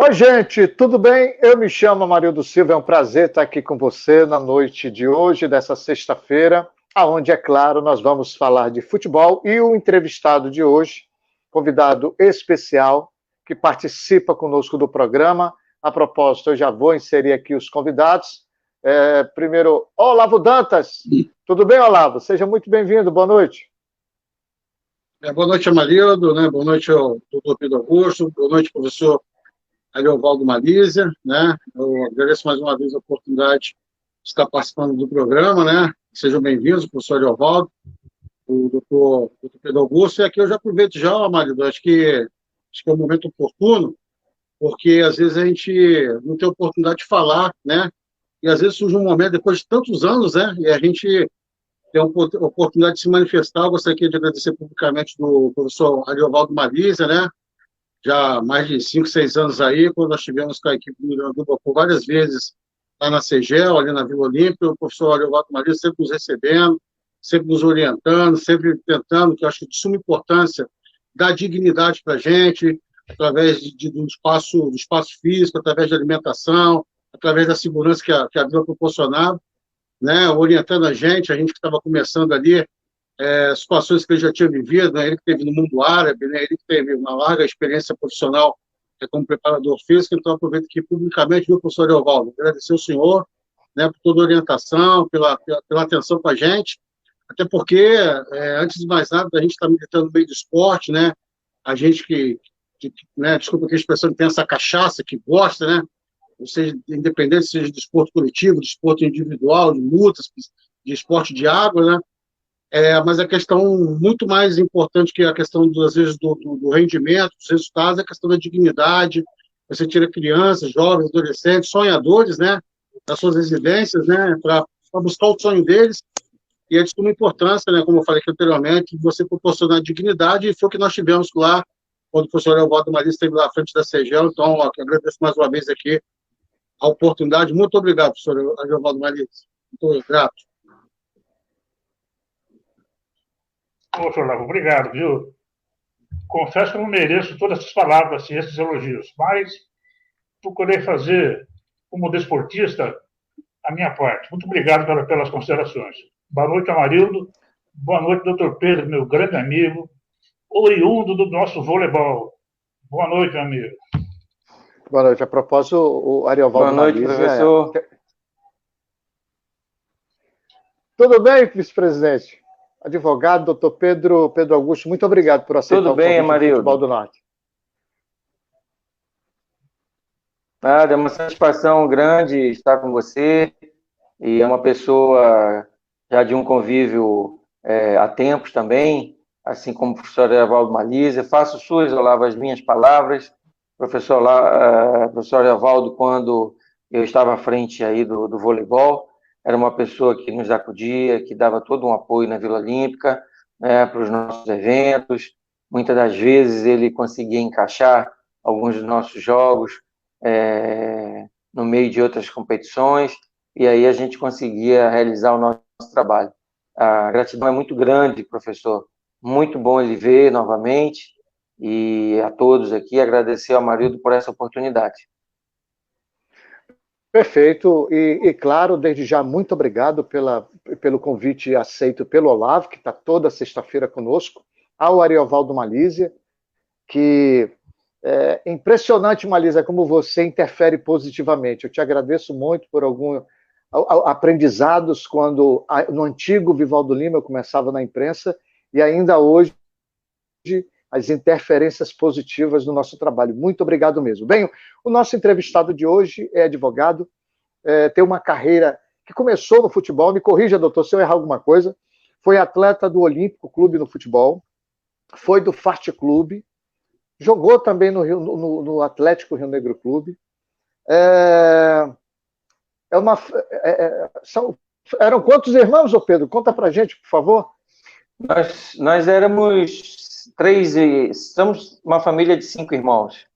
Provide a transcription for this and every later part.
Oi, gente, tudo bem? Eu me chamo Amarildo Silva, é um prazer estar aqui com você na noite de hoje, dessa sexta-feira, aonde, é claro, nós vamos falar de futebol e o entrevistado de hoje, convidado especial, que participa conosco do programa. A propósito, eu já vou inserir aqui os convidados. Primeiro, Olavo Dantas. Tudo bem, Olavo? Seja muito bem-vindo, boa noite. Boa noite, Amarildo, né? Boa noite ao doutor Pedro Augusto, boa noite, professor Ariovaldo Malísia, né? Eu agradeço mais uma vez a oportunidade de estar participando do programa, né? Sejam bem-vindos, professor Ariovaldo, o doutor Pedro Augusto, e aqui eu já aproveito já, Amarildo, acho que é um momento oportuno, porque às vezes a gente não tem oportunidade de falar, né? E às vezes surge um momento, depois de tantos anos, né? E a gente tem a oportunidade de se manifestar. Eu gostaria de agradecer publicamente do professor Ariovaldo Malísia, né? Já há mais de 5, 6 anos aí, quando nós tivemos com a equipe do Miranduba por várias vezes lá na CEGEL, ali na Vila Olímpia, o professor Ariovaldo Malísia sempre nos recebendo, sempre nos orientando, sempre tentando, que eu acho de suma importância, dar dignidade para a gente, através do espaço físico, através da alimentação, através da segurança que a Vila proporcionava, né, orientando a gente que estava começando ali, situações que ele já tinha vivido, né, ele que teve no mundo árabe, né, ele que teve uma larga experiência profissional como preparador físico. Então aproveito aqui publicamente, viu, professor Eovaldo, agradecer ao senhor, né, por toda a orientação, pela atenção com a gente, até porque, antes de mais nada, a gente está militando no meio do esporte, né, a gente né, desculpa aqui a expressão, que tem essa cachaça, que gosta, né, ou seja, independente seja de esporte coletivo, de esporte individual, de lutas, de esporte de água, né? Mas a questão muito mais importante que a questão, às vezes, do rendimento, dos resultados, é a questão da dignidade. Você tira crianças, jovens, adolescentes, sonhadores, né, das suas residências, né, para buscar o sonho deles. E é de suma importância, né, como eu falei aqui anteriormente, você proporcionar dignidade, e foi o que nós tivemos lá, quando o professor Ariovaldo Malísia esteve lá à frente da CEGEL. Então, ó, agradeço mais uma vez aqui a oportunidade. Muito obrigado, professor Ariovaldo Malísia. Muito grato. Poxa, Olavo, obrigado, viu? Confesso que eu não mereço todas essas palavras, assim, esses elogios, mas procurei fazer, como desportista, a minha parte. Muito obrigado pelas considerações. Boa noite, Amarildo. Boa noite, doutor Pedro, meu grande amigo, oriundo do nosso voleibol. Boa noite, meu amigo. Boa noite. A propósito, o Ariovaldo Malísia... Boa noite, professor. Tudo bem, vice-presidente? Advogado, doutor Pedro Augusto, muito obrigado por aceitar o convite do Futebol do Norte. É uma satisfação grande estar com você, e é uma pessoa já de um convívio há tempos também, assim como o professor Ariovaldo Malísia. Faço suas, Olavo, as minhas palavras. Professor Ariovaldo, quando eu estava à frente aí do voleibol, era uma pessoa que nos acudia, que dava todo um apoio na Vila Olímpica, né, para os nossos eventos. Muitas das vezes ele conseguia encaixar alguns dos nossos jogos no meio de outras competições, e aí a gente conseguia realizar o nosso trabalho. A gratidão é muito grande, professor. Muito bom ele ver novamente, e a todos aqui agradecer ao Amarildo por essa oportunidade. Perfeito, e claro, desde já, muito obrigado pelo convite aceito pelo Olavo, que está toda sexta-feira conosco, ao Ariovaldo Malísia, que é impressionante, Malísia, como você interfere positivamente. Eu te agradeço muito por alguns aprendizados quando, no antigo Vivaldo Lima, eu começava na imprensa, e ainda hoje, as interferências positivas no nosso trabalho. Muito obrigado mesmo. Bem, o nosso entrevistado de hoje é advogado, tem uma carreira que começou no futebol, me corrija, doutor, se eu errar alguma coisa, foi atleta do Olímpico Clube no futebol, foi do Fart Clube, jogou também no Atlético Rio Negro Clube. Eram quantos irmãos, ô Pedro? Conta pra gente, por favor. Nós éramos 3, somos uma família de 5 irmãos,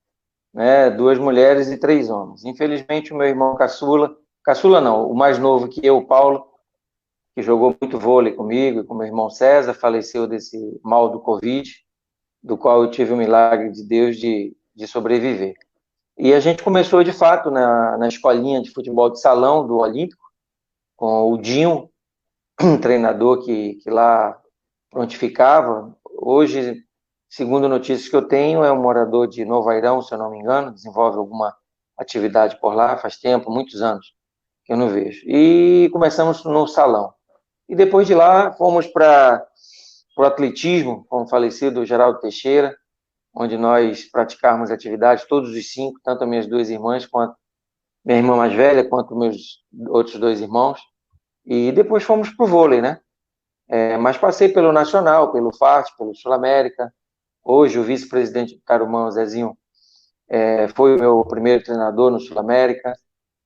né? 2 mulheres e 3 homens. Infelizmente, o meu irmão caçula não, o mais novo que eu, o Paulo, que jogou muito vôlei comigo e com meu irmão César, faleceu desse mal do Covid, do qual eu tive o milagre de Deus de sobreviver. E a gente começou, de fato, na escolinha de futebol de salão do Olímpico, com o Dinho, um treinador que lá prontificava. Hoje, segundo notícias que eu tenho, é um morador de Novo Airão, se eu não me engano, desenvolve alguma atividade por lá, faz tempo, muitos anos que eu não vejo. E começamos no salão. E depois de lá, fomos para o atletismo, com o falecido Geraldo Teixeira, onde nós praticávamos atividades, todos os 5, tanto as minhas 2 irmãs, quanto minha irmã mais velha, quanto meus outros 2 irmãos. E depois fomos para o vôlei, né? Mas passei pelo Nacional, pelo FART, pelo Sul-América. Hoje, o vice-presidente do Tarumã, o Zezinho, foi o meu primeiro treinador no Sul-América,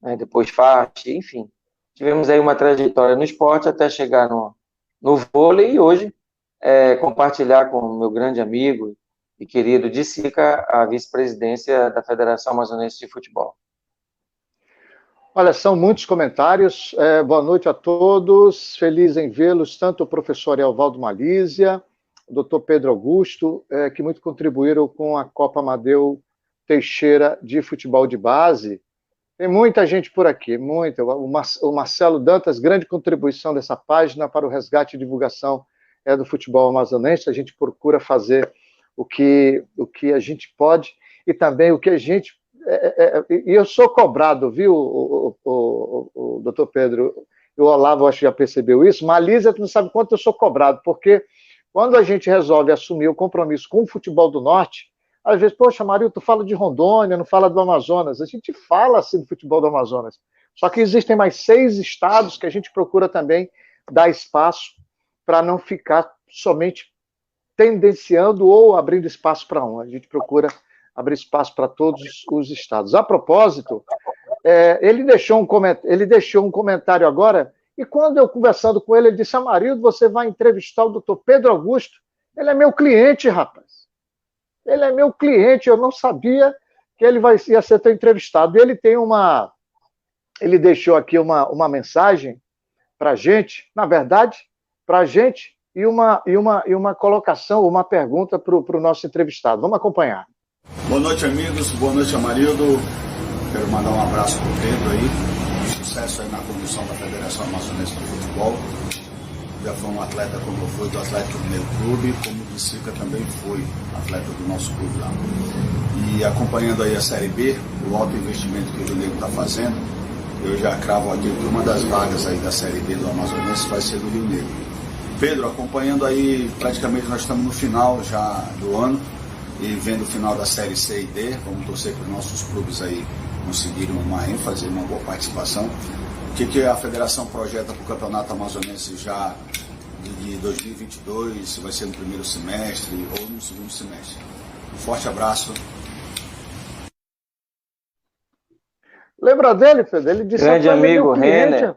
né? Depois FART, enfim. Tivemos aí uma trajetória no esporte até chegar no vôlei e hoje compartilhar com o meu grande amigo e querido Dicica a vice-presidência da Federação Amazonense de Futebol. Olha, são muitos comentários. Boa noite a todos. Feliz em vê-los, tanto o professor Arielvaldo Malísia, o doutor Pedro Augusto, que muito contribuíram com a Copa Amadeu Teixeira de futebol de base. Tem muita gente por aqui, muita. O Marcelo Dantas, grande contribuição dessa página para o resgate e divulgação do futebol amazonense. A gente procura fazer o que a gente pode e também o que a gente... E eu sou cobrado, viu, o doutor Pedro, e o Olavo acho que já percebeu isso. Malísia, tu não sabe quanto eu sou cobrado, porque quando a gente resolve assumir o compromisso com o futebol do Norte, às vezes, poxa, Mario, tu fala de Rondônia, não fala do Amazonas. A gente fala assim do futebol do Amazonas. Só que existem mais 6 estados que a gente procura também dar espaço para não ficar somente tendenciando ou abrindo espaço para um. A gente procura abrir espaço para todos os estados. A propósito, ele deixou um comentário agora, e quando eu conversando com ele, ele disse: Amarildo, você vai entrevistar o doutor Pedro Augusto? Ele é meu cliente, rapaz. Ele é meu cliente, eu não sabia que ele ia ser teu entrevistado. E ele deixou aqui uma mensagem para a gente, na verdade, para a gente, e uma colocação, uma pergunta para o nosso entrevistado. Vamos acompanhar. Boa noite, amigos. Boa noite, Amarildo. Quero mandar um abraço para o Pedro aí. Sucesso aí na condução da Federação Amazonense de Futebol. Já foi um atleta como eu fui do Atlético Mineiro Clube, como o Dicica também foi atleta do nosso clube lá. E acompanhando aí a Série B, o alto investimento que o Rio Negro está fazendo, eu já cravo aqui que uma das vagas aí da Série B do Amazonense vai ser do Rio Negro. Pedro, acompanhando aí, praticamente nós estamos no final já do ano, e vendo o final da Série C e D, vamos torcer para os nossos clubes aí conseguirem uma ênfase, uma boa participação. O que a federação projeta para o Campeonato Amazonense já de 2022, se vai ser no primeiro semestre ou no segundo semestre? Um forte abraço. Lembra dele, Pedro? Ele disse: grande amigo Renner.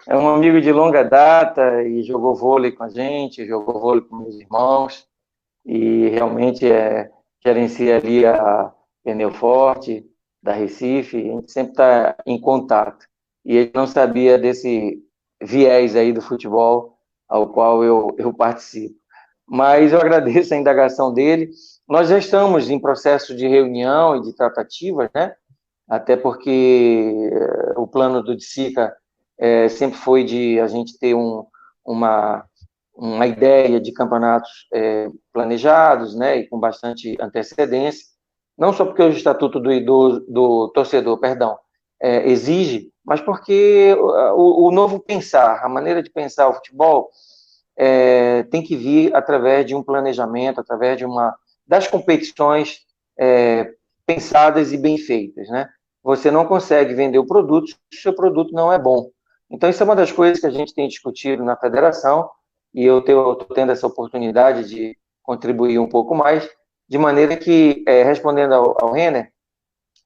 É um amigo de longa data e jogou vôlei com a gente, jogou vôlei com meus irmãos e realmente gerencia ali a Pneu Forte da Recife. A gente sempre está em contato. E ele não sabia desse viés aí do futebol ao qual eu participo. Mas eu agradeço a indagação dele. Nós já estamos em processo de reunião e de tratativas, né? Até porque o plano do Dicica sempre foi de a gente ter uma ideia de campeonatos planejados, né, e com bastante antecedência, não só porque o estatuto do torcedor, exige, mas porque o novo pensar, a maneira de pensar o futebol tem que vir através de um planejamento, através das competições pensadas e bem feitas, né? Você não consegue vender o produto se o seu produto não é bom. Então, isso é uma das coisas que a gente tem discutido na federação, e eu estou tendo essa oportunidade de contribuir um pouco mais, de maneira que, respondendo ao Renner,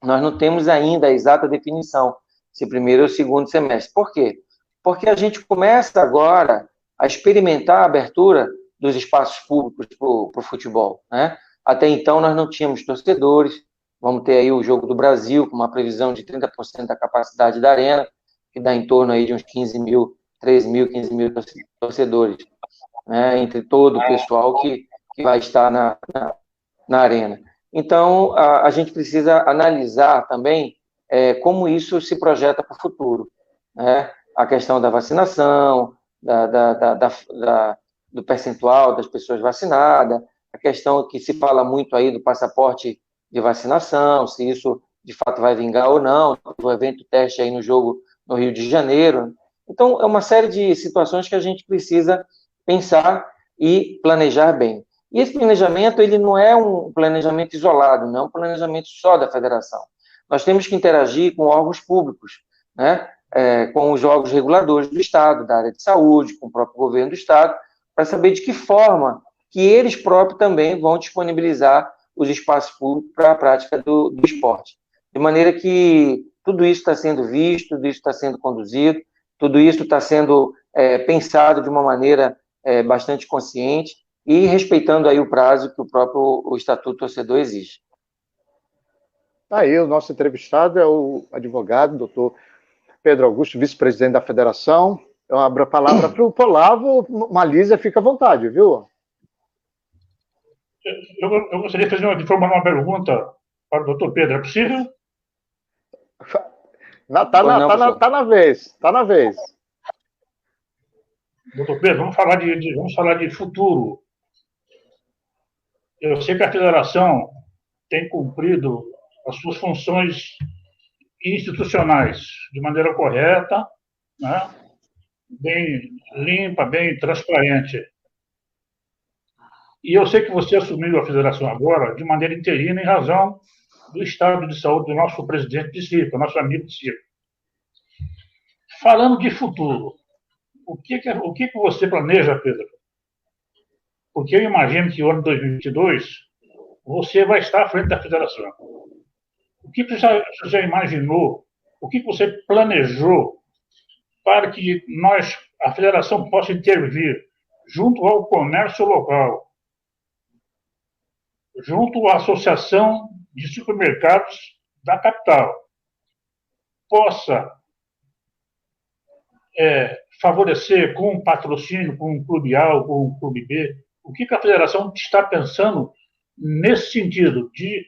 nós não temos ainda a exata definição, se primeiro ou segundo semestre. Por quê? Porque a gente começa agora a experimentar a abertura dos espaços públicos para o futebol, né? Até então, nós não tínhamos torcedores, vamos ter aí o Jogo do Brasil, com uma previsão de 30% da capacidade da arena, que dá em torno aí de uns 15 mil torcedores, né, entre todo o pessoal que vai estar na arena. Então, a gente precisa analisar também como isso se projeta para o futuro, né? A questão da vacinação, do percentual das pessoas vacinadas, a questão que se fala muito aí do passaporte de vacinação, se isso de fato vai vingar ou não, o evento teste aí no jogo no Rio de Janeiro. Então, é uma série de situações que a gente precisa pensar e planejar bem. E esse planejamento, ele não é um planejamento isolado, não é um planejamento só da federação. Nós temos que interagir com órgãos públicos, né? Com os órgãos reguladores do Estado, da área de saúde, com o próprio governo do Estado, para saber de que forma que eles próprios também vão disponibilizar os espaços públicos para a prática do esporte. De maneira que tudo isso está sendo visto, tudo isso está sendo conduzido, tudo isso está sendo pensado de uma maneira bastante consciente e respeitando aí o prazo que o Estatuto Torcedor exige. Aí, o nosso entrevistado é o advogado, doutor Pedro Augusto, vice-presidente da federação. Eu abro a palavra para o Olavo. Malísia, fica à vontade, viu? Eu gostaria de formular uma pergunta para o doutor Pedro. É possível? Tá na vez. Doutor Pedro, vamos falar de futuro. Eu sei que a federação tem cumprido as suas funções institucionais de maneira correta, né? Bem limpa, bem transparente. E eu sei que você assumiu a federação agora de maneira interina em razão do estado de saúde do nosso presidente de circo, nosso amigo de circo. Falando de futuro, o que você planeja, Pedro? Porque eu imagino que o ano 2022 você vai estar à frente da federação. O que você já imaginou? O que você planejou para que a federação possa intervir junto ao comércio local, junto à associação de supermercados da capital, possa favorecer com um patrocínio, com um clube A ou com um clube B? O que a federação está pensando nesse sentido de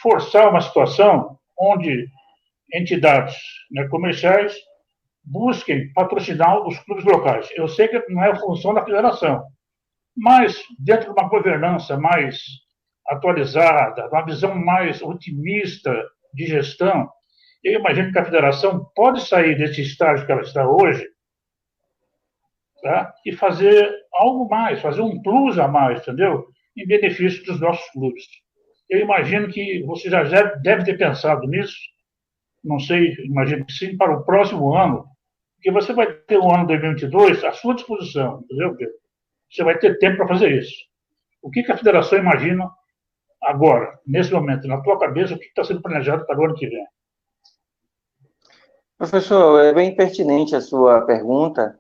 forçar uma situação onde entidades, né, comerciais busquem patrocinar os clubes locais? Eu sei que não é a função da federação, mas dentro de uma governança mais atualizada, uma visão mais otimista de gestão, eu imagino que a federação pode sair desse estágio que ela está hoje, tá? E fazer algo mais, fazer um plus a mais, entendeu? Em benefício dos nossos clubes. Eu imagino que você já deve ter pensado nisso, não sei, imagino que sim, para o próximo ano, porque você vai ter o ano 2022 à sua disposição, entendeu, Pedro? Você vai ter tempo para fazer isso. O que a federação imagina agora, nesse momento, na tua cabeça, o que está sendo planejado para o ano que vem? Professor, é bem pertinente a sua pergunta.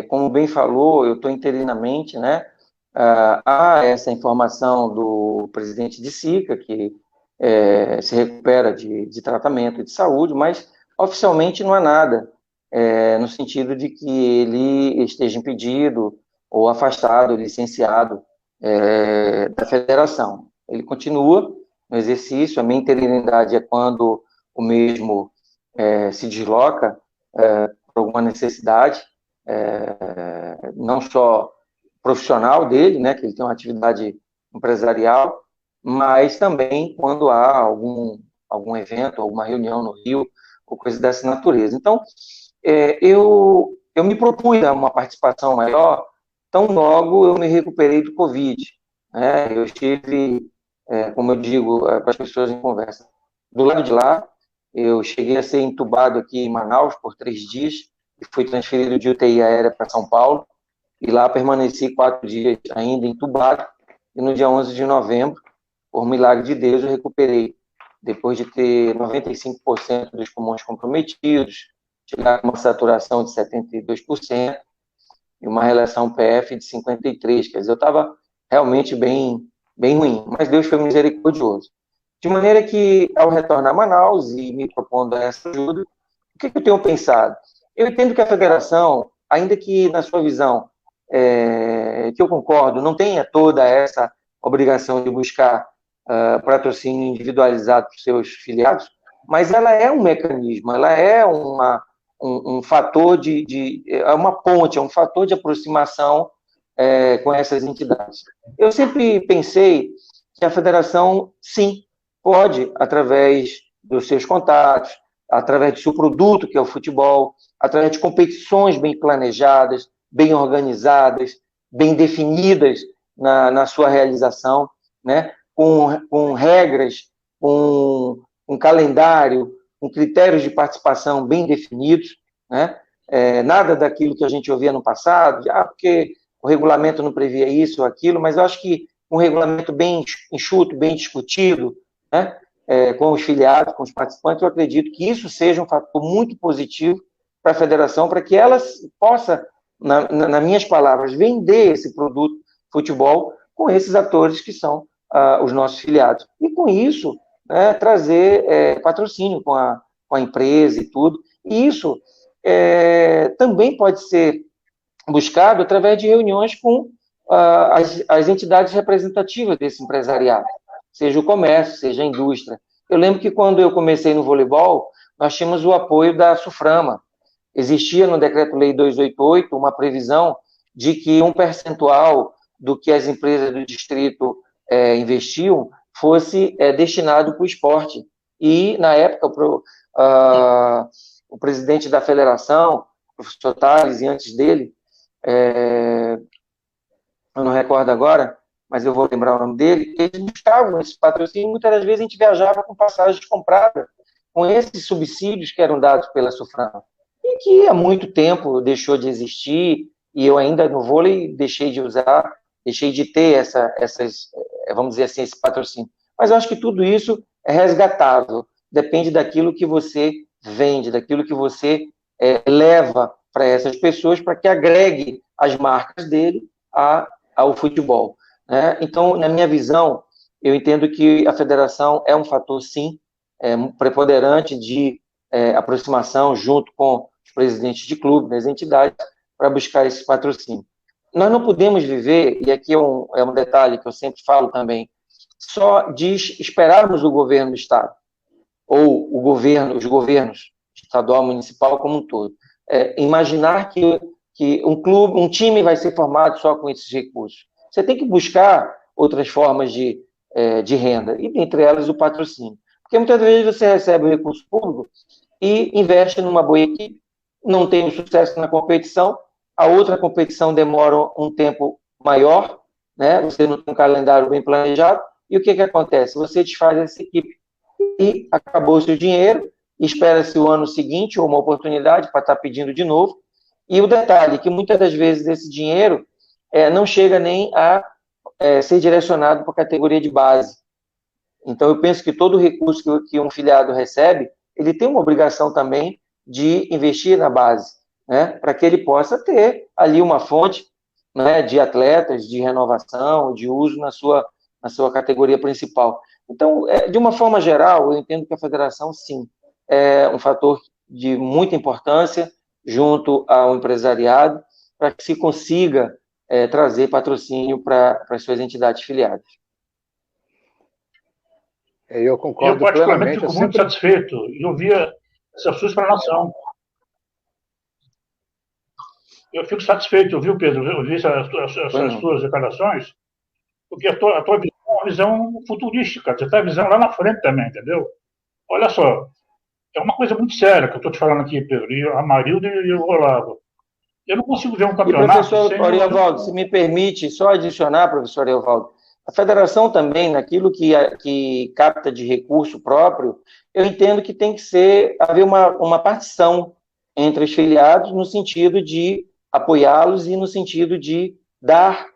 Como bem falou, eu estou interinamente, né? Há essa informação do presidente de SICA, que se recupera de tratamento de saúde, mas oficialmente não há nada, no sentido de que ele esteja impedido ou afastado, licenciado da federação. Ele continua no exercício, a minha interinidade é quando o mesmo se desloca por alguma necessidade, não só profissional dele, né, que ele tem uma atividade empresarial, mas também quando há algum evento, alguma reunião no Rio, ou coisa dessa natureza. Então, eu me propus a uma participação maior, tão logo eu me recuperei do Covid, né? Eu estive, como eu digo para as pessoas em conversa, do lado de lá. Eu cheguei a ser entubado aqui em Manaus por 3 dias e fui transferido de UTI aérea para São Paulo, e lá permaneci 4 dias ainda entubado, e no dia 11 de novembro, por milagre de Deus, eu recuperei, depois de ter 95% dos pulmões comprometidos, chegar com uma saturação de 72% e uma relação PF de 53%, quer dizer, eu estava realmente bem ruim, mas Deus foi misericordioso. De maneira que, ao retornar a Manaus e me propondo essa ajuda, o que eu tenho pensado? Eu entendo que a federação, ainda que na sua visão, que eu concordo, não tenha toda essa obrigação de buscar patrocínio individualizado para os seus filiados, mas ela é um mecanismo, ela é um fator é uma ponte, é um fator de aproximação com essas entidades. Eu sempre pensei que a federação, sim, pode, através dos seus contatos, através do seu produto, que é o futebol, através de competições bem planejadas, bem organizadas, bem definidas na sua realização, né? Com regras, com um calendário, com critérios de participação bem definidos, né? Nada daquilo que a gente ouvia no passado, porque o regulamento não previa isso ou aquilo, mas eu acho que um regulamento bem enxuto, bem discutido, né? Com os filiados, com os participantes, eu acredito que isso seja um fator muito positivo para a federação, para que ela possa, nas minhas palavras, vender esse produto futebol com esses atores que são os nossos filiados. E com isso, né, trazer patrocínio com a empresa e tudo. E isso também pode ser buscado através de reuniões com as entidades representativas desse empresariado, seja o comércio, seja a indústria. Eu lembro que quando eu comecei no voleibol, nós tínhamos o apoio da SUFRAMA. Existia no Decreto-Lei 288 uma previsão de que um percentual do que as empresas do distrito investiam fosse destinado para o esporte. E, na época, o presidente da federação, o professor Tales, e antes dele, eu não recordo agora, mas eu vou lembrar o nome dele, eles buscavam esse patrocínio, muitas das vezes a gente viajava com passagens compradas, com esses subsídios que eram dados pela SUFRAMA, e que há muito tempo deixou de existir, e eu ainda no vôlei deixei de usar, deixei de ter vamos dizer assim, esse patrocínio. Mas eu acho que tudo isso é resgatável, depende daquilo que você vende, daquilo que você leva para essas pessoas, para que agregue as marcas dele ao futebol. Né? Então, na minha visão, eu entendo que a federação é um fator, sim, preponderante de aproximação junto com os presidentes de clube, das entidades, para buscar esse patrocínio. Nós não podemos viver, e aqui é um detalhe que eu sempre falo também, só de esperarmos o governo do Estado, ou os governos estadual, municipal como um todo. Imaginar que um time vai ser formado só com esses recursos. Você tem que buscar outras formas de renda, e dentre elas o patrocínio. Porque muitas vezes você recebe o recurso público e investe numa boa equipe, não tem um sucesso na competição, a outra competição demora um tempo maior, né? Você não tem um calendário bem planejado, e o que acontece? Você desfaz essa equipe e acabou o seu dinheiro, espera-se o ano seguinte ou uma oportunidade para estar pedindo de novo, e o detalhe é que muitas das vezes esse dinheiro não chega nem a ser direcionado para a categoria de base. Então, eu penso que todo recurso que um filiado recebe, ele tem uma obrigação também de investir na base, né, para que ele possa ter ali uma fonte, né, de atletas, de renovação, de uso na sua categoria principal. Então, de uma forma geral, eu entendo que a federação, sim, é um fator de muita importância junto ao empresariado para que se consiga trazer patrocínio para as suas entidades filiadas. Eu concordo plenamente. Eu, particularmente, fico muito satisfeito e ouvir essa sua explanação. Eu fico satisfeito, viu, Pedro, ouvir essas suas declarações, porque a tua visão é uma visão futurística, você está a visão lá na frente também, entendeu? Olha só, é uma coisa muito séria que eu estou te falando aqui, Pedro, e a Marilda e o Olavo. Eu não consigo ver um campeonato... E, professor Ariovaldo, se me permite só adicionar, professor Ariovaldo, a federação também, naquilo que capta de recurso próprio, eu entendo que tem que haver uma partição entre os filiados no sentido de apoiá-los e no sentido de dar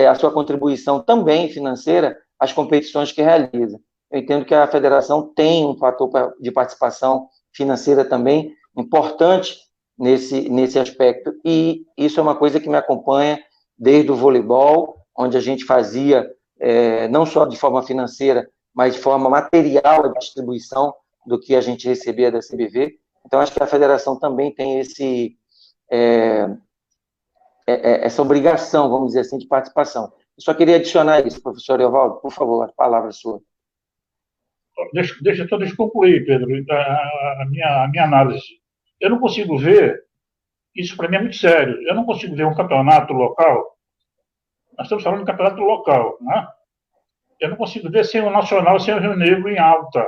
a sua contribuição também financeira às competições que realiza. Eu entendo que a federação tem um fator de participação financeira também importante nesse aspecto, e isso é uma coisa que me acompanha desde o voleibol, onde a gente fazia, não só de forma financeira, mas de forma material a distribuição do que a gente recebia da CBV. Então, acho que a federação também tem essa obrigação, vamos dizer assim, de participação. Eu só queria adicionar isso, professor Evaldo, por favor, a palavra é sua. deixa eu concluir, Pedro, a minha análise. Eu não consigo ver, isso para mim é muito sério, eu não consigo ver um campeonato local, nós estamos falando de campeonato local, né? Eu não consigo ver sem o Nacional, sem o Rio Negro em alta.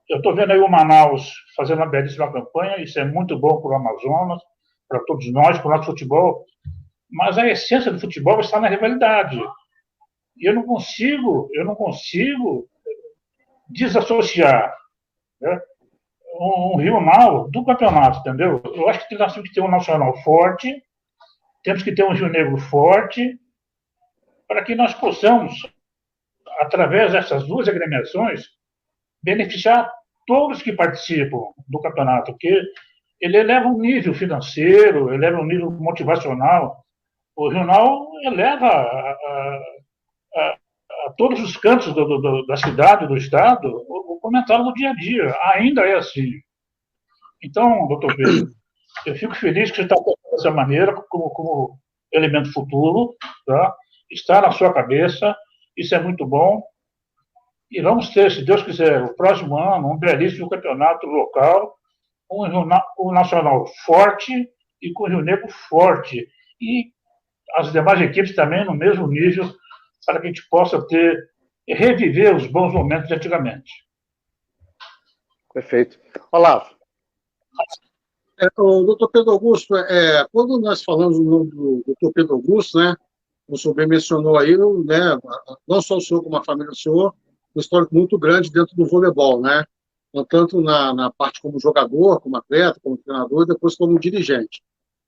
Eu estou vendo aí o Manaus fazendo uma belíssima campanha, isso é muito bom para o Amazonas, para todos nós, para o nosso futebol, mas a essência do futebol está na rivalidade. E eu não consigo desassociar, né, um Rio Mal do campeonato, entendeu? Eu acho que nós temos que ter um Nacional forte, temos que ter um Rio Negro forte, para que nós possamos, através dessas duas agremiações, beneficiar todos que participam do campeonato, porque ele eleva um nível financeiro, eleva um nível motivacional. O jornal eleva a todos os cantos da cidade, do estado, o comentário do dia a dia. Ainda é assim. Então, doutor Pedro, eu fico feliz que você está pensando dessa maneira, como elemento futuro, tá? Está na sua cabeça, isso é muito bom. E vamos ter, se Deus quiser, o próximo ano, um belíssimo campeonato local, um nacional forte e com o Rio Negro forte. E as demais equipes também no mesmo nível, para que a gente possa reviver os bons momentos de antigamente. Perfeito. Olavo. O doutor Pedro Augusto, quando nós falamos do nome do doutor Pedro Augusto, né, o senhor bem mencionou aí, né, não só o senhor como a família do senhor, um histórico muito grande dentro do voleibol, né, tanto na parte como jogador, como atleta, como treinador, e depois como dirigente.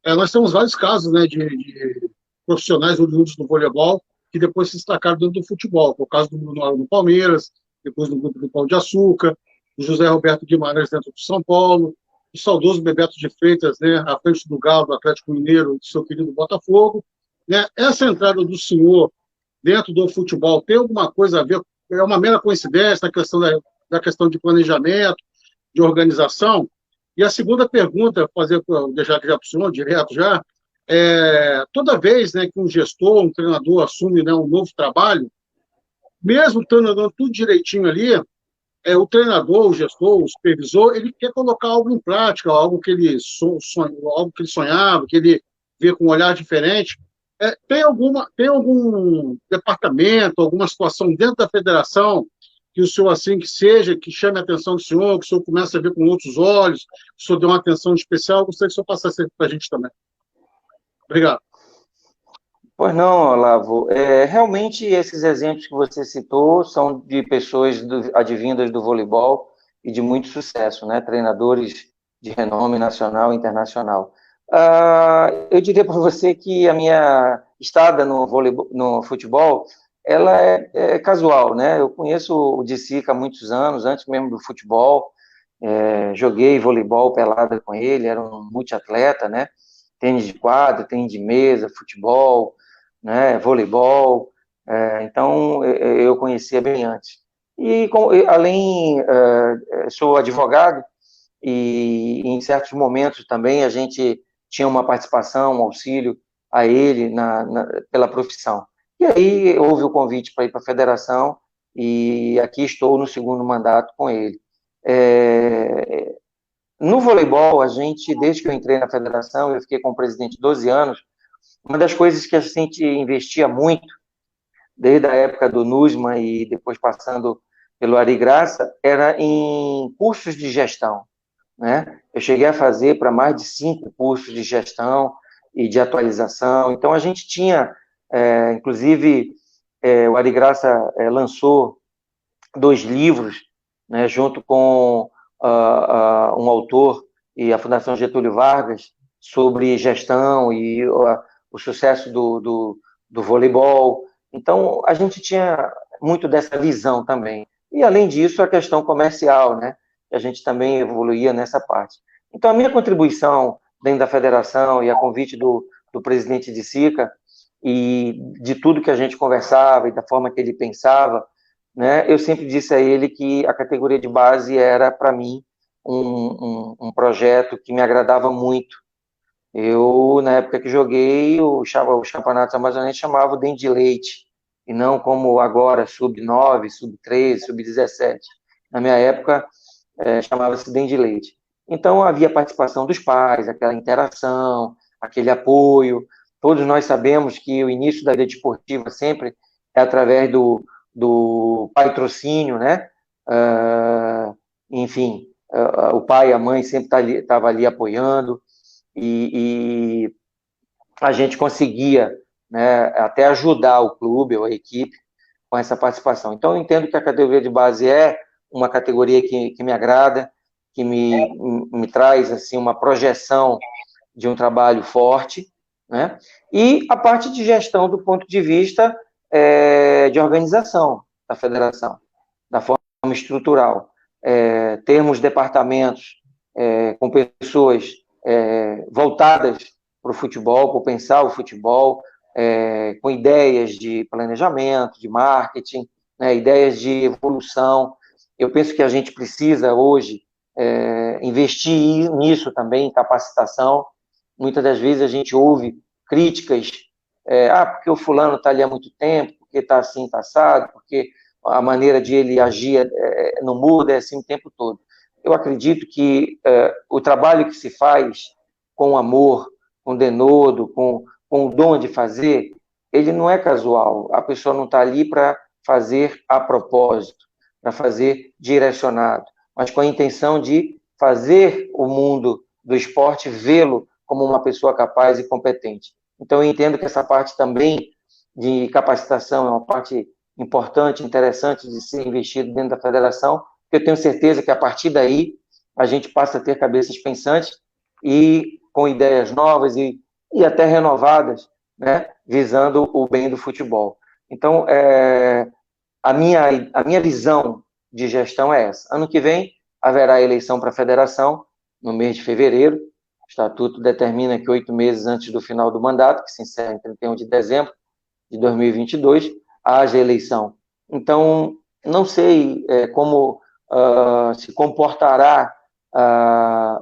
Nós temos vários casos, né, de profissionais oriundos do voleibol que depois se destacaram dentro do futebol, como o caso do Bruno no Palmeiras, depois no grupo do Pão de Açúcar, do José Roberto Guimarães dentro do São Paulo, o saudoso Bebeto de Freitas, né, à frente do Galo, do Atlético Mineiro, do seu querido Botafogo. Né? Essa entrada do senhor dentro do futebol tem alguma coisa a ver? É uma mera coincidência na questão da questão de planejamento, de organização? E a segunda pergunta, deixar aqui já para o senhor, direto já, toda vez, né, que um gestor, um treinador assume, né, um novo trabalho, mesmo estando tudo direitinho ali, o treinador, o gestor, o supervisor, ele quer colocar algo em prática, algo que ele sonhava, que ele vê com um olhar diferente. Tem algum departamento, alguma situação dentro da federação que o senhor, assim, que chame a atenção do senhor, que o senhor comece a ver com outros olhos, que o senhor dê uma atenção especial? Gostaria que o senhor passasse para a gente também. Obrigado. Pois não, Olavo. Realmente, esses exemplos que você citou são de pessoas advindas do voleibol e de muito sucesso, né? Treinadores de renome nacional e internacional. Eu diria para você que a minha estada no futebol, ela é casual, né? Eu conheço o Dicica há muitos anos, antes mesmo do futebol. Joguei voleibol pelada com ele, era um multiatleta, né? Tênis de quadra, tênis de mesa, futebol, né, voleibol, então eu conhecia bem antes. Sou advogado e em certos momentos também a gente tinha uma participação, um auxílio a ele pela profissão. E aí houve o convite para ir para a federação e aqui estou no segundo mandato com ele. No voleibol, a gente, desde que eu entrei na federação, eu fiquei como presidente 12 anos, uma das coisas que a gente investia muito, desde a época do NUSMA e depois passando pelo Ari Graça, era em cursos de gestão, né? Eu cheguei a fazer para mais de 5 cursos de gestão e de atualização. Então, a gente tinha, inclusive, o Ari Graça lançou 2 livros, né, junto com um autor e a Fundação Getúlio Vargas, sobre gestão e o sucesso do voleibol. Então, a gente tinha muito dessa visão também. E, além disso, a questão comercial, né? A gente também evoluía nessa parte. Então, a minha contribuição dentro da federação e a convite do presidente Dicica e de tudo que a gente conversava e da forma que ele pensava, né? Eu sempre disse a ele que a categoria de base era, para mim, um projeto que me agradava muito. Eu, na época que joguei, os campeonatos amazonenses chamavam Dente de Leite, e não como agora, sub-9, sub-13, sub-17. Na minha época, chamava-se Dente de Leite. Então, havia participação dos pais, aquela interação, aquele apoio. Todos nós sabemos que o início da vida desportiva sempre é através do patrocínio, né? Enfim, o pai e a mãe sempre estavam ali apoiando, e a gente conseguia, né, até ajudar o clube ou a equipe com essa participação. Então, eu entendo que a categoria de base é uma categoria que me agrada, que me traz assim, uma projeção de um trabalho forte, né? E a parte de gestão do ponto de vista de organização da federação, da forma estrutural. Termos departamentos com pessoas voltadas para o futebol, para pensar o futebol, com ideias de planejamento, de marketing, né, ideias de evolução. Eu penso que a gente precisa hoje investir nisso também, em capacitação. Muitas das vezes a gente ouve críticas, porque o fulano está ali há muito tempo, porque está assim, está assado, porque a maneira de ele agir não muda, é assim o tempo todo. Eu acredito que o trabalho que se faz com amor, com denodo, com o dom de fazer, ele não é casual. A pessoa não está ali para fazer a propósito, para fazer direcionado, mas com a intenção de fazer o mundo do esporte, vê-lo como uma pessoa capaz e competente. Então, eu entendo que essa parte também de capacitação é uma parte importante, interessante de ser investido dentro da federação, porque eu tenho certeza que a partir daí a gente passa a ter cabeças pensantes e com ideias novas e até renovadas, né, visando o bem do futebol. Então, a minha visão de gestão é essa. Ano que vem haverá eleição para a federação, no mês de fevereiro. O estatuto determina que 8 meses antes do final do mandato, que se encerra em 31 de dezembro de 2022, haja eleição. Então, não sei como se comportará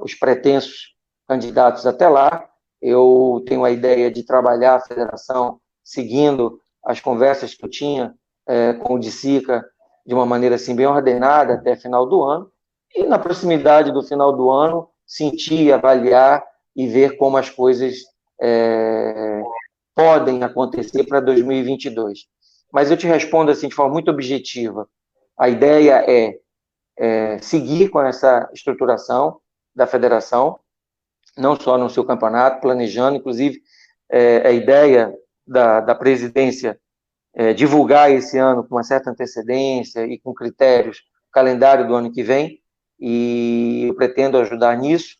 os pretensos candidatos até lá. Eu tenho a ideia de trabalhar a federação seguindo as conversas que eu tinha com o Dicica de uma maneira assim bem ordenada até final do ano, e na proximidade do final do ano sentir, avaliar e ver como as coisas podem acontecer para 2022. Mas eu te respondo assim de forma muito objetiva. A ideia é seguir com essa estruturação da federação, não só no seu campeonato, planejando, inclusive a ideia da presidência divulgar esse ano com uma certa antecedência e com critérios o calendário do ano que vem, e eu pretendo ajudar nisso,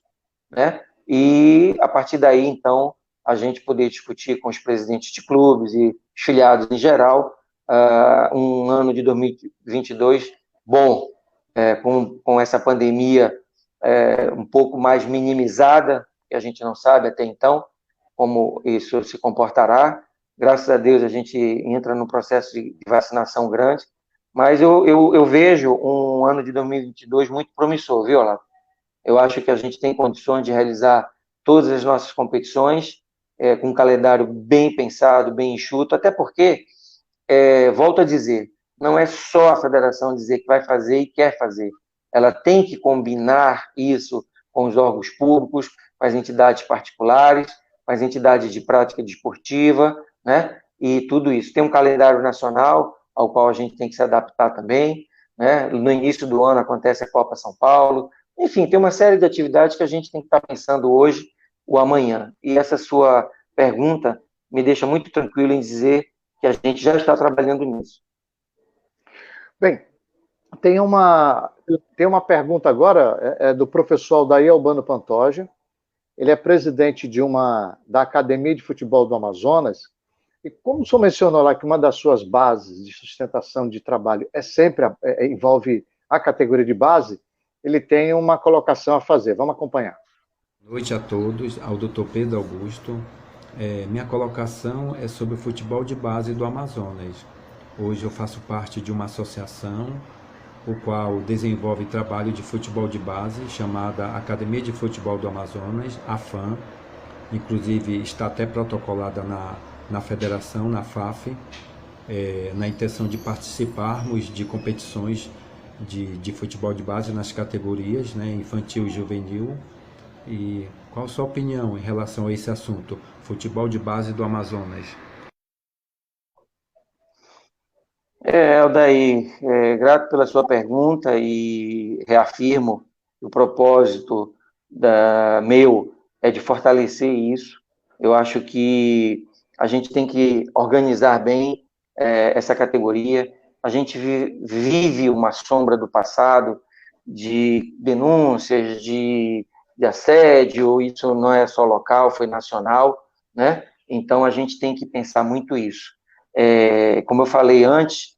né? E a partir daí, então, a gente poder discutir com os presidentes de clubes e filiados em geral um ano de 2022 bom, com essa pandemia um pouco mais minimizada, que a gente não sabe até então como isso se comportará. Graças a Deus a gente entra num processo de vacinação grande, mas eu vejo um ano de 2022 muito promissor, viu, Olavo? Eu acho que a gente tem condições de realizar todas as nossas competições com um calendário bem pensado, bem enxuto, até porque, volto a dizer, não é só a federação dizer que vai fazer e quer fazer. Ela tem que combinar isso com os órgãos públicos, com as entidades particulares, com as entidades de prática desportiva, né? E tudo isso. Tem um calendário nacional ao qual a gente tem que se adaptar também, né? No início do ano acontece a Copa São Paulo. Enfim, tem uma série de atividades que a gente tem que estar pensando hoje ou amanhã. E essa sua pergunta me deixa muito tranquilo em dizer que a gente já está trabalhando nisso. Bem, tem uma pergunta agora do professor Aldair Albano Pantoja. Ele é presidente da Academia de Futebol do Amazonas. E como o senhor mencionou lá que uma das suas bases de sustentação de trabalho envolve a categoria de base, ele tem uma colocação a fazer. Vamos acompanhar. Boa noite a todos, ao Dr. Pedro Augusto. Minha colocação é sobre o futebol de base do Amazonas. Hoje eu faço parte de uma associação o qual desenvolve trabalho de futebol de base chamada Academia de Futebol do Amazonas, AFAM. Inclusive está até protocolada na federação, na FAF, na intenção de participarmos de competições de futebol de base nas categorias, né, infantil e juvenil. E qual a sua opinião em relação a esse assunto, futebol de base do Amazonas? Aldair, grato pela sua pergunta e reafirmo que o propósito meu é de fortalecer isso. Eu acho que a gente tem que organizar bem essa categoria. A gente vive uma sombra do passado, de denúncias, de assédio, isso não é só local, foi nacional, né? Então, a gente tem que pensar muito isso. Como eu falei antes,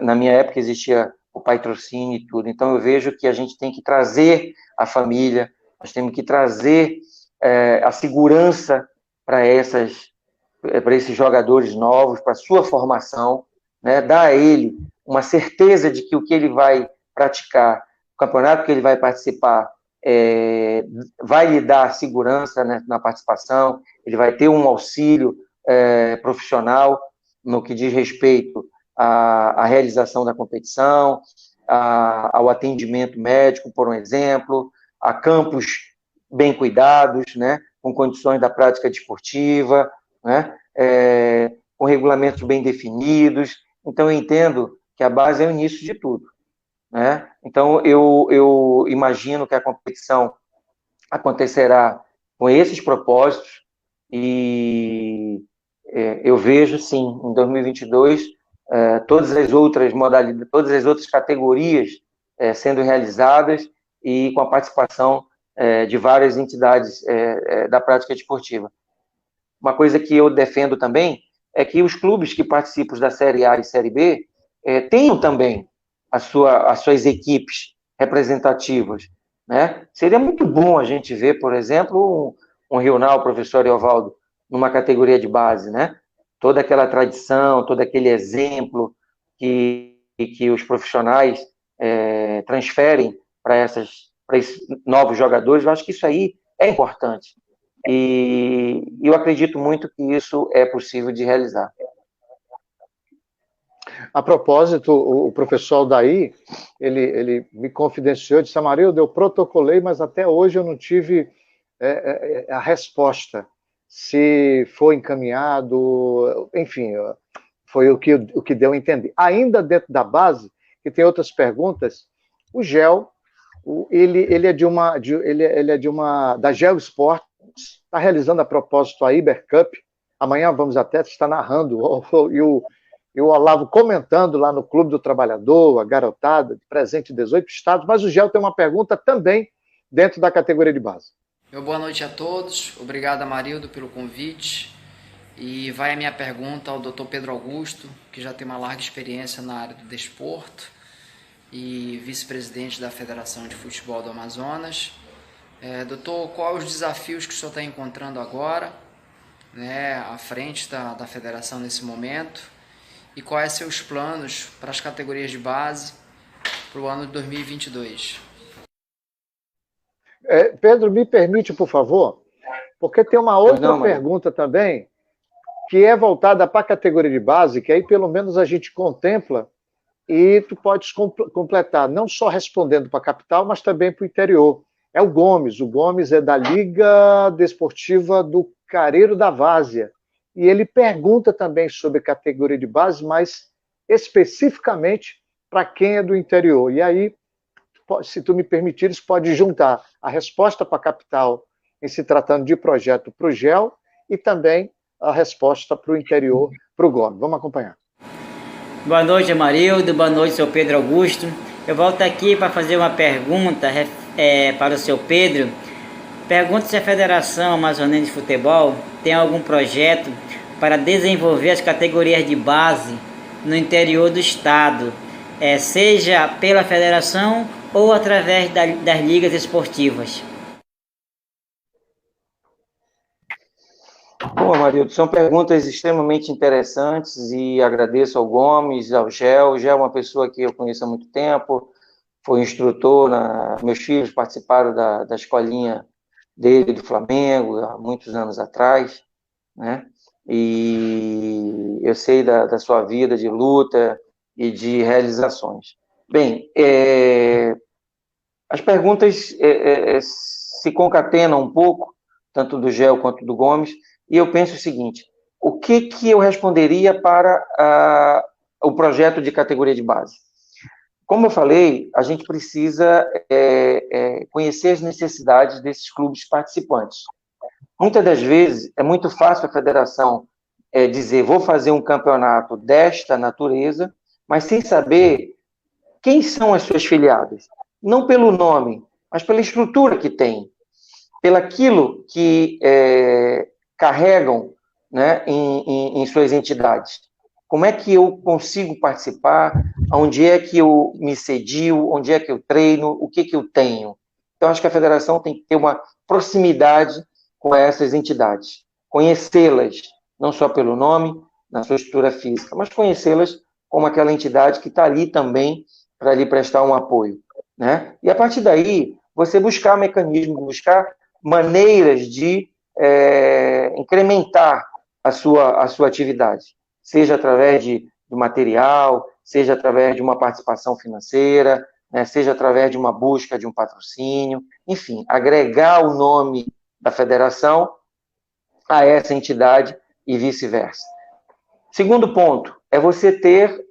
na minha época existia o patrocínio e tudo, então eu vejo que a gente tem que trazer a família, nós temos que trazer a segurança para esses jogadores novos, para a sua formação, né? Dar a ele uma certeza de que o que ele vai praticar, o campeonato que ele vai participar, vai lhe dar segurança, né, na participação, ele vai ter um auxílio profissional no que diz respeito à realização da competição, ao atendimento médico, por um exemplo, a campos bem cuidados, né, com condições da prática desportiva, né, com regulamentos bem definidos. Então, eu entendo que a base é o início de tudo, né? Então, eu imagino que a competição acontecerá com esses propósitos e eu vejo, sim, em 2022, todas as outras modalidades, todas as outras categorias sendo realizadas e com a participação de várias entidades da prática desportiva. Uma coisa que eu defendo também é que os clubes que participam da Série A e Série B tenham também as suas equipes representativas, né? Seria muito bom a gente ver, por exemplo, um Rional, professor Eovaldo, numa categoria de base, né? Toda aquela tradição, todo aquele exemplo que os profissionais transferem para esses novos jogadores, eu acho que isso aí é importante. E eu acredito muito que isso é possível de realizar. A propósito, o professor Aldair, ele me confidenciou, disse: Amarildo, eu protocolei, mas até hoje eu não tive a resposta, se foi encaminhado, enfim, foi o que deu a entender. Ainda dentro da base, que tem outras perguntas, o GEL, ele é da GEL Sports, está realizando a propósito a Iber Cup, amanhã vamos até estar narrando, e o Olavo comentando lá no Clube do Trabalhador, a garotada, presente em 18 estados, mas o GEL tem uma pergunta também dentro da categoria de base. Meu boa noite a todos, obrigado Amarildo pelo convite, e vai a minha pergunta ao Dr. Pedro Augusto, que já tem uma larga experiência na área do desporto e vice-presidente da Federação de Futebol do Amazonas. Doutor, quais os desafios que o senhor está encontrando agora, né, à frente da federação nesse momento, e quais são seus planos para as categorias de base para o ano de 2022? Pedro, me permite, por favor, porque tem uma outra pergunta também, que é voltada para a categoria de base, que aí pelo menos a gente contempla e tu podes completar, não só respondendo para a capital, mas também para o interior. É o Gomes é da Liga Desportiva do Careiro da Várzea, e ele pergunta também sobre categoria de base, mas especificamente para quem é do interior. E aí, se tu me permitires, pode juntar a resposta para a capital em se tratando de projeto para o GEL e também a resposta para o interior, para o Gomes. Vamos acompanhar. Boa noite, Amarildo. Boa noite, seu Pedro Augusto. Eu volto aqui para fazer uma pergunta para o seu Pedro. Pergunto se a Federação Amazonense de Futebol tem algum projeto para desenvolver as categorias de base no interior do estado, seja pela federação ou através das ligas esportivas. Bom, Amarildo, são perguntas extremamente interessantes e agradeço ao Gomes, ao Gel. O Gel é uma pessoa que eu conheço há muito tempo, foi instrutor, meus filhos participaram da escolinha dele, do Flamengo, há muitos anos atrás, né? E eu sei da sua vida de luta e de realizações. Bem, as perguntas se concatenam um pouco, tanto do Gel quanto do Gomes, e eu penso o seguinte: o que eu responderia para o projeto de categoria de base? Como eu falei, a gente precisa conhecer as necessidades desses clubes participantes. Muitas das vezes, é muito fácil a federação dizer, vou fazer um campeonato desta natureza, mas sem saber quem são as suas filiadas. Não pelo nome, mas pela estrutura que tem, pelaquilo que carregam, né, em suas entidades. Como é que eu consigo participar? Onde é que eu me cedio? Onde é que eu treino? O que eu tenho? Então, acho que a federação tem que ter uma proximidade com essas entidades. Conhecê-las, não só pelo nome, na sua estrutura física, mas conhecê-las como aquela entidade que está ali também para lhe prestar um apoio, né? E, a partir daí, você buscar mecanismos, buscar maneiras de incrementar a sua atividade, seja através de material, seja através de uma participação financeira, né, seja através de uma busca de um patrocínio, enfim, agregar o nome da federação a essa entidade e vice-versa. Segundo ponto, é você ter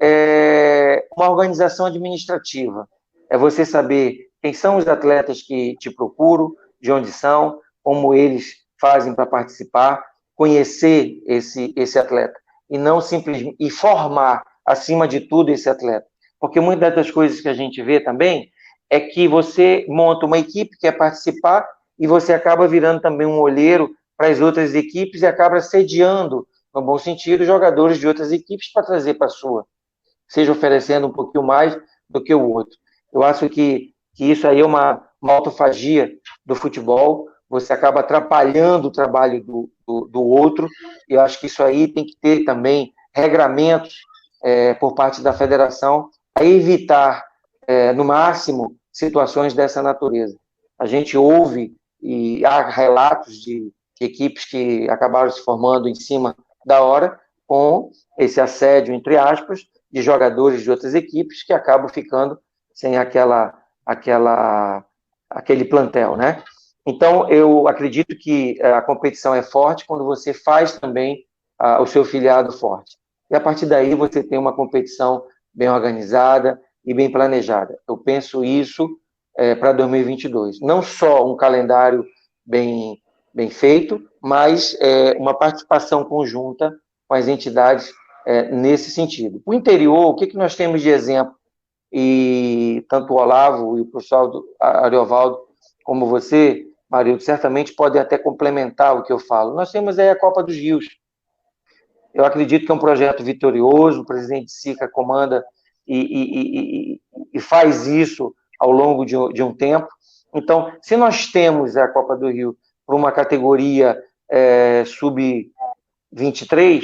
uma organização administrativa, é você saber quem são os atletas que te procuram, de onde são, como eles fazem para participar, conhecer esse atleta e não simplesmente e formar, acima de tudo, esse atleta. Porque muitas das coisas que a gente vê também é que você monta uma equipe que quer participar e você acaba virando também um olheiro para as outras equipes e acaba sediando, no bom sentido, jogadores de outras equipes para trazer para a sua, seja oferecendo um pouquinho mais do que o outro. Eu acho que isso aí é uma autofagia do futebol, você acaba atrapalhando o trabalho do outro, e eu acho que isso aí tem que ter também regramentos por parte da federação a evitar, no máximo, situações dessa natureza. A gente ouve e há relatos de equipes que acabaram se formando em cima da hora com esse assédio, entre aspas, de jogadores de outras equipes que acabam ficando sem aquele plantel, né? Então, eu acredito que a competição é forte quando você faz também o seu filiado forte. E, a partir daí, você tem uma competição bem organizada e bem planejada. Eu penso isso para 2022. Não só um calendário bem feito, mas uma participação conjunta com as entidades nesse sentido. O interior, o que nós temos de exemplo? E tanto o Olavo e o professor Ariovaldo, como você, Marildo, certamente podem até complementar o que eu falo. Nós temos aí a Copa dos Rios. Eu acredito que é um projeto vitorioso, o presidente Sica comanda e faz isso ao longo de um tempo. Então, se nós temos a Copa do Rio para uma categoria sub-23,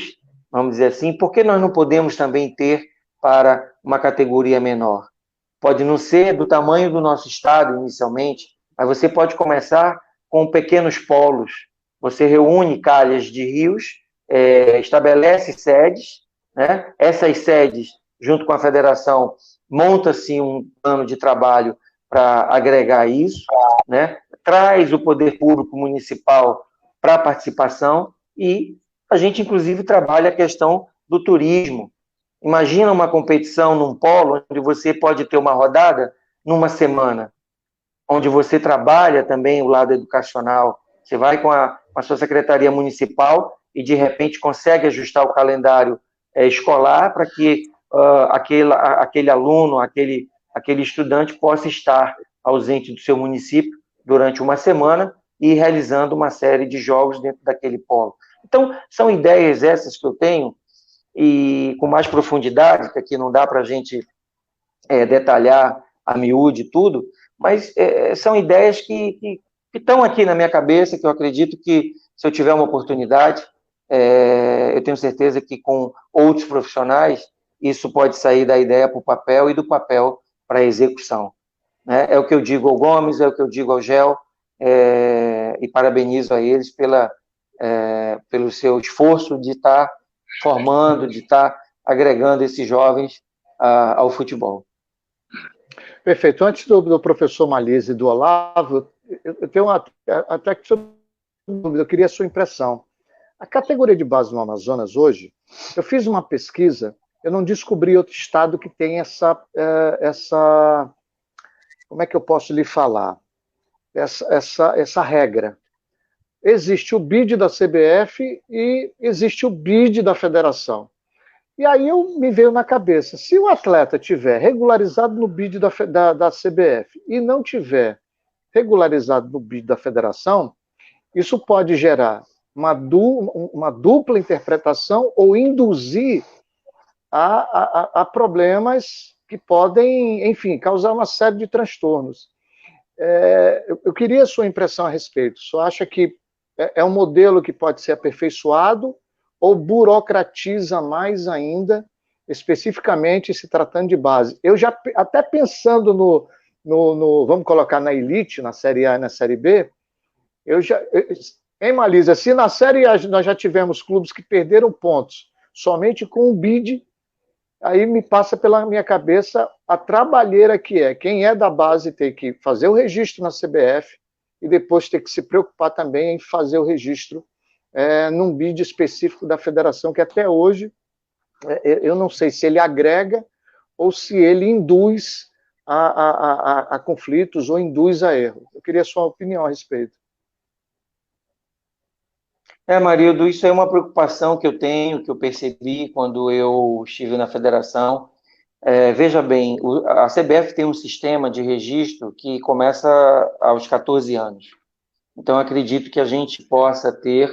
vamos dizer assim, por que nós não podemos também ter para uma categoria menor? Pode não ser do tamanho do nosso estado inicialmente, mas você pode começar com pequenos polos. Você reúne calhas de rios, estabelece sedes, né? Essas sedes, junto com a federação, monta-se um plano de trabalho para agregar isso, né? Traz o poder público municipal para a participação e a gente, inclusive, trabalha a questão do turismo. Imagina uma competição num polo onde você pode ter uma rodada numa semana, onde você trabalha também o lado educacional, você vai com a sua secretaria municipal e, de repente, consegue ajustar o calendário escolar para que aquele aluno, aquele estudante possa estar ausente do seu município durante uma semana e realizando uma série de jogos dentro daquele polo. Então, são ideias essas que eu tenho, e com mais profundidade, que aqui não dá para a gente detalhar a miúde tudo, mas são ideias que estão aqui na minha cabeça, que eu acredito que, se eu tiver uma oportunidade, eu tenho certeza que com outros profissionais, isso pode sair da ideia para o papel e do papel para a execução. Né? É o que eu digo ao Gomes, é o que eu digo ao Gel, e parabenizo a eles pelo seu esforço de estar formando, de estar agregando esses jovens ao futebol. Perfeito. Antes do professor Malise e do Olavo, eu tenho até que eu queria a sua impressão. A categoria de base no Amazonas hoje, eu fiz uma pesquisa, eu não descobri outro estado que tem essa como é que eu posso lhe falar? Essa regra. Existe o BID da CBF e existe o BID da federação. E aí me veio na cabeça, se o atleta tiver regularizado no BID da CBF e não tiver regularizado no BID da federação, isso pode gerar uma dupla interpretação ou induzir a problemas que podem, enfim, causar uma série de transtornos. Eu queria a sua impressão a respeito. Você acha que é um modelo que pode ser aperfeiçoado ou burocratiza mais ainda, especificamente se tratando de base? Eu já, até pensando vamos colocar na elite, na Série A e na Série B, em Malísia, se na Série A nós já tivemos clubes que perderam pontos somente com o BID, aí me passa pela minha cabeça a trabalheira que é. Quem é da base tem que fazer o registro na CBF e depois ter que se preocupar também em fazer o registro num BID específico da federação, que até hoje eu não sei se ele agrega ou se ele induz a conflitos ou induz a erro. Eu queria a sua opinião a respeito. Marildo, isso é uma preocupação que eu tenho, que eu percebi quando eu estive na federação. Veja bem, a CBF tem um sistema de registro que começa aos 14 anos. Então, acredito que a gente possa ter,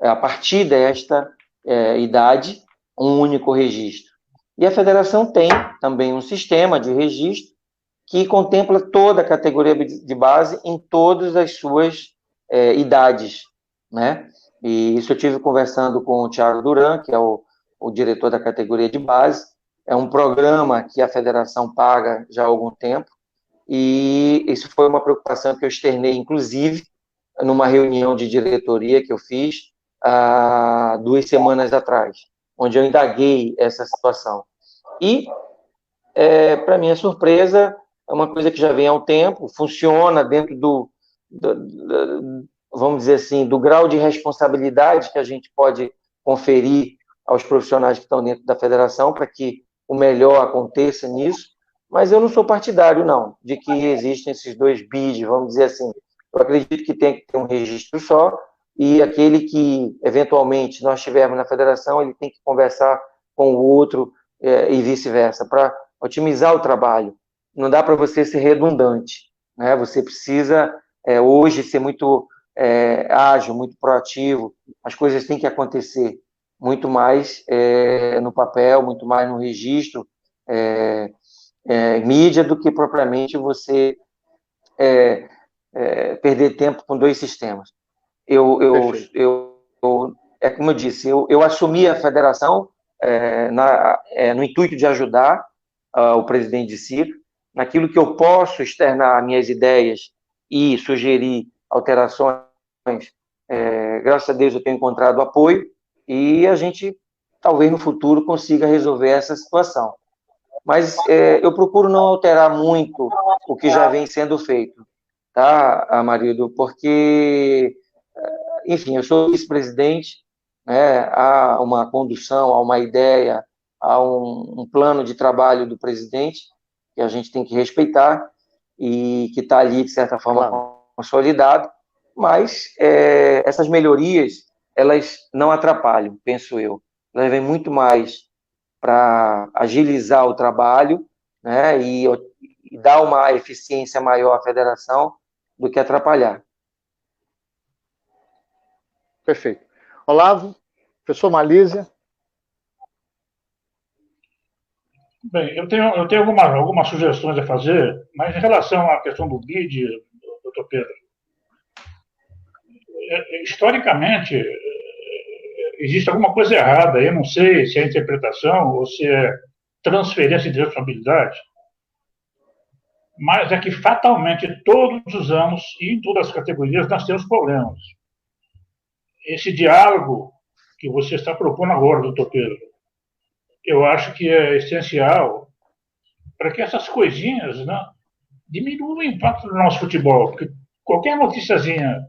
a partir desta idade, um único registro. E a federação tem também um sistema de registro que contempla toda a categoria de base em todas as suas idades, né? E isso eu tive conversando com o Thiago Duran, que é o diretor da categoria de base. É um programa que a federação paga já há algum tempo, e isso foi uma preocupação que eu externei, inclusive, numa reunião de diretoria que eu fiz há 2 semanas atrás, onde eu indaguei essa situação. E, para minha surpresa, é uma coisa que já vem há um tempo, funciona dentro vamos dizer assim, do grau de responsabilidade que a gente pode conferir aos profissionais que estão dentro da federação para que o melhor aconteça nisso, mas eu não sou partidário, não, de que existem esses 2 BID, vamos dizer assim. Eu acredito que tem que ter um registro só, e aquele que, eventualmente, nós tivermos na federação, ele tem que conversar com o outro e vice-versa, para otimizar o trabalho. Não dá para você ser redundante, né? Você precisa, hoje, ser muito ágil, muito proativo. As coisas têm que acontecer muito mais no papel, muito mais no registro, mídia, do que propriamente você perder tempo com 2 sistemas. Como eu disse, eu assumi a federação no intuito de ajudar o presidente de ciclo, naquilo que eu posso externar minhas ideias e sugerir alterações. Graças a Deus eu tenho encontrado apoio, e a gente talvez no futuro consiga resolver essa situação. Mas eu procuro não alterar muito o que já vem sendo feito, tá, Amarildo? Porque, enfim, eu sou vice-presidente, né? Há uma condução, há uma ideia, há um plano de trabalho do presidente que a gente tem que respeitar e que está ali, de certa forma, consolidado, mas essas melhorias, elas não atrapalham, penso eu. Elas vêm muito mais para agilizar o trabalho, né, e dar uma eficiência maior à federação do que atrapalhar. Perfeito. Olavo, professor Malísia. Bem, eu tenho algumas sugestões a fazer, mas em relação à questão do BID, doutor Pedro, historicamente, existe alguma coisa errada. Eu não sei se é interpretação ou se é transferência de responsabilidade, mas é que fatalmente todos os anos e em todas as categorias nós temos problemas. Esse diálogo que você está propondo agora, doutor Pedro, eu acho que é essencial para que essas coisinhas, né, diminua o impacto do nosso futebol, porque qualquer noticiazinha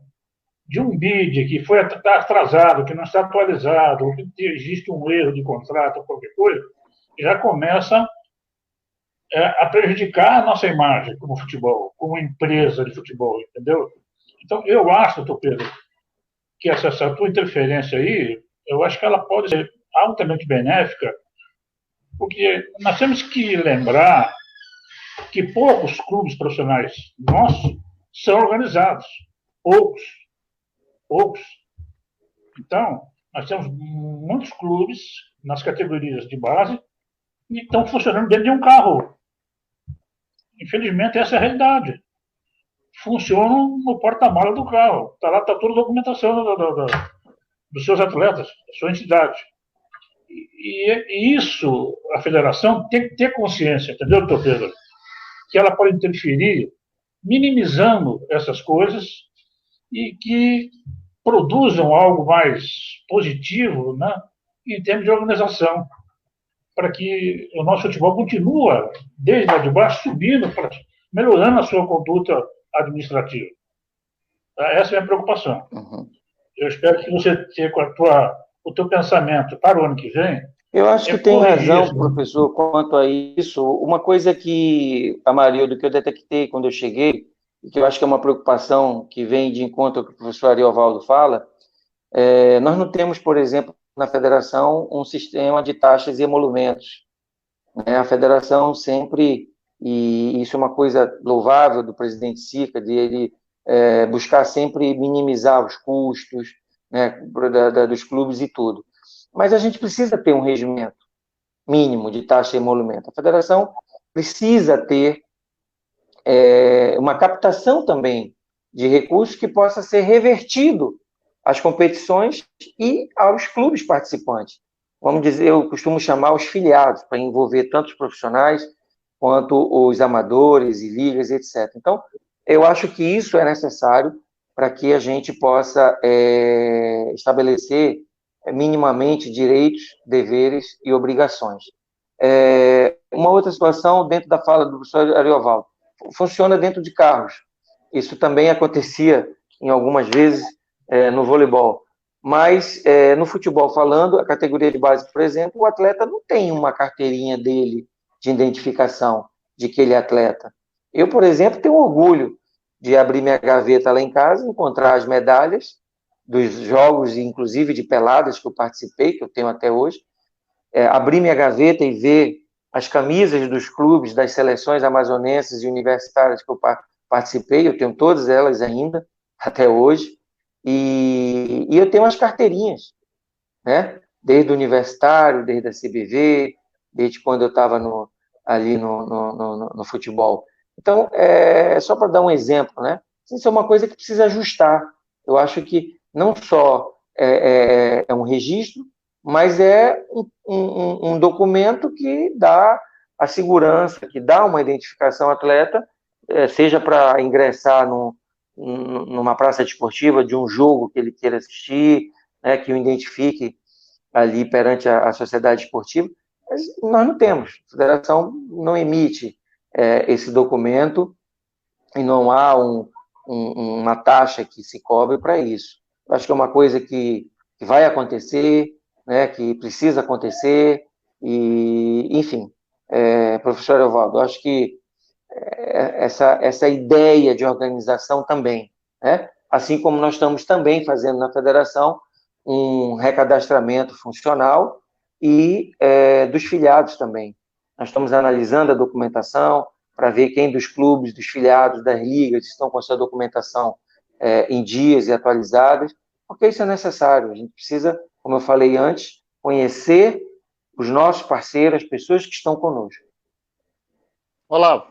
de um bid que foi atrasado, que não está atualizado, ou que existe um erro de contrato, ou qualquer coisa, já começa a prejudicar a nossa imagem como futebol, como empresa de futebol, entendeu? Então, eu acho, doutor Pedro, que essa tua interferência aí, eu acho que ela pode ser altamente benéfica, porque nós temos que lembrar que poucos clubes profissionais nossos são organizados. Poucos. Então, nós temos muitos clubes nas categorias de base que estão funcionando dentro de um carro. Infelizmente, essa é a realidade. Funcionam no porta-mala do carro. Está lá, está toda a documentação dos seus atletas, da sua entidade. E isso, a federação tem que ter consciência, entendeu, doutor Pedro? Que ela pode interferir, minimizando essas coisas e que produzam algo mais positivo, né, em termos de organização, para que o nosso futebol continue, desde lá de baixo, subindo, melhorando a sua conduta administrativa. Essa é a minha preocupação. Uhum. Eu espero que você tenha o teu pensamento para o ano que vem. Eu acho que tem razão, professor, quanto a isso. Uma coisa que, Amarildo, que eu detectei quando eu cheguei, e que eu acho que é uma preocupação que vem de encontro ao que o professor Ariovaldo fala, nós não temos, por exemplo, na federação, um sistema de taxas e emolumentos. A federação sempre, e isso é uma coisa louvável do presidente Sica, de ele buscar sempre minimizar os custos, né, dos clubes e tudo. Mas a gente precisa ter um regimento mínimo de taxa e emolumento. A federação precisa ter uma captação também de recursos que possa ser revertido às competições e aos clubes participantes. Vamos dizer, eu costumo chamar os filiados, para envolver tanto os profissionais quanto os amadores e ligas, etc. Então, eu acho que isso é necessário para que a gente possa estabelecer minimamente direitos, deveres e obrigações. Uma outra situação, dentro da fala do professor Ariovaldo, funciona dentro de carros. Isso também acontecia em algumas vezes no voleibol. Mas no futebol falando, a categoria de base, por exemplo, o atleta não tem uma carteirinha dele de identificação de que ele é atleta. Eu, por exemplo, tenho orgulho de abrir minha gaveta lá em casa, encontrar as medalhas dos jogos, inclusive de peladas que eu participei, que eu tenho até hoje, abrir minha gaveta e ver as camisas dos clubes, das seleções amazonenses e universitárias que eu participei, eu tenho todas elas ainda, até hoje, e eu tenho as carteirinhas, né? Desde o universitário, desde a CBV, desde quando eu estava ali no futebol. Então, só para dar um exemplo, né? Isso é uma coisa que precisa ajustar. Eu acho que não só é um registro, mas é um documento que dá a segurança, que dá uma identificação ao atleta, seja para ingressar numa praça desportiva de um jogo que ele queira assistir, né, que o identifique ali perante a sociedade esportiva. Mas nós não temos. A federação não emite esse documento e não há uma taxa que se cobre para isso. Eu acho que é uma coisa que vai acontecer, né, que precisa acontecer, e, enfim, professor Evaldo, eu acho que essa ideia de organização também, né, assim como nós estamos também fazendo na federação um recadastramento funcional e dos filiados também. Nós estamos analisando a documentação para ver quem dos clubes, dos filiados, das ligas estão com a sua documentação em dias e atualizadas, porque isso é necessário. A gente precisa, como eu falei antes, conhecer os nossos parceiros, as pessoas que estão conosco. Olá.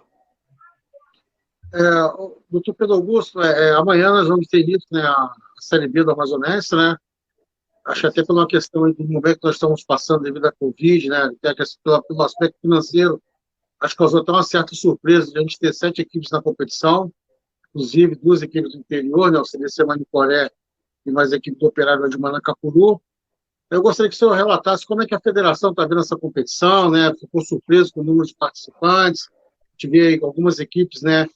Doutor Pedro Augusto, amanhã nós vamos ter início, né, a Série B do Amazonense, né? Acho até pela questão do momento que nós estamos passando devido à Covid, né? Pelo aspecto financeiro, acho que causou até uma certa surpresa de a gente ter 7 equipes na competição, inclusive 2 equipes do interior, né? O CDC Manicoré e mais a equipe do Operário de Manacapuru. Eu gostaria que o senhor relatasse como é que a federação está vendo essa competição, né? Ficou surpreso com o número de participantes. Tive algumas equipes, né,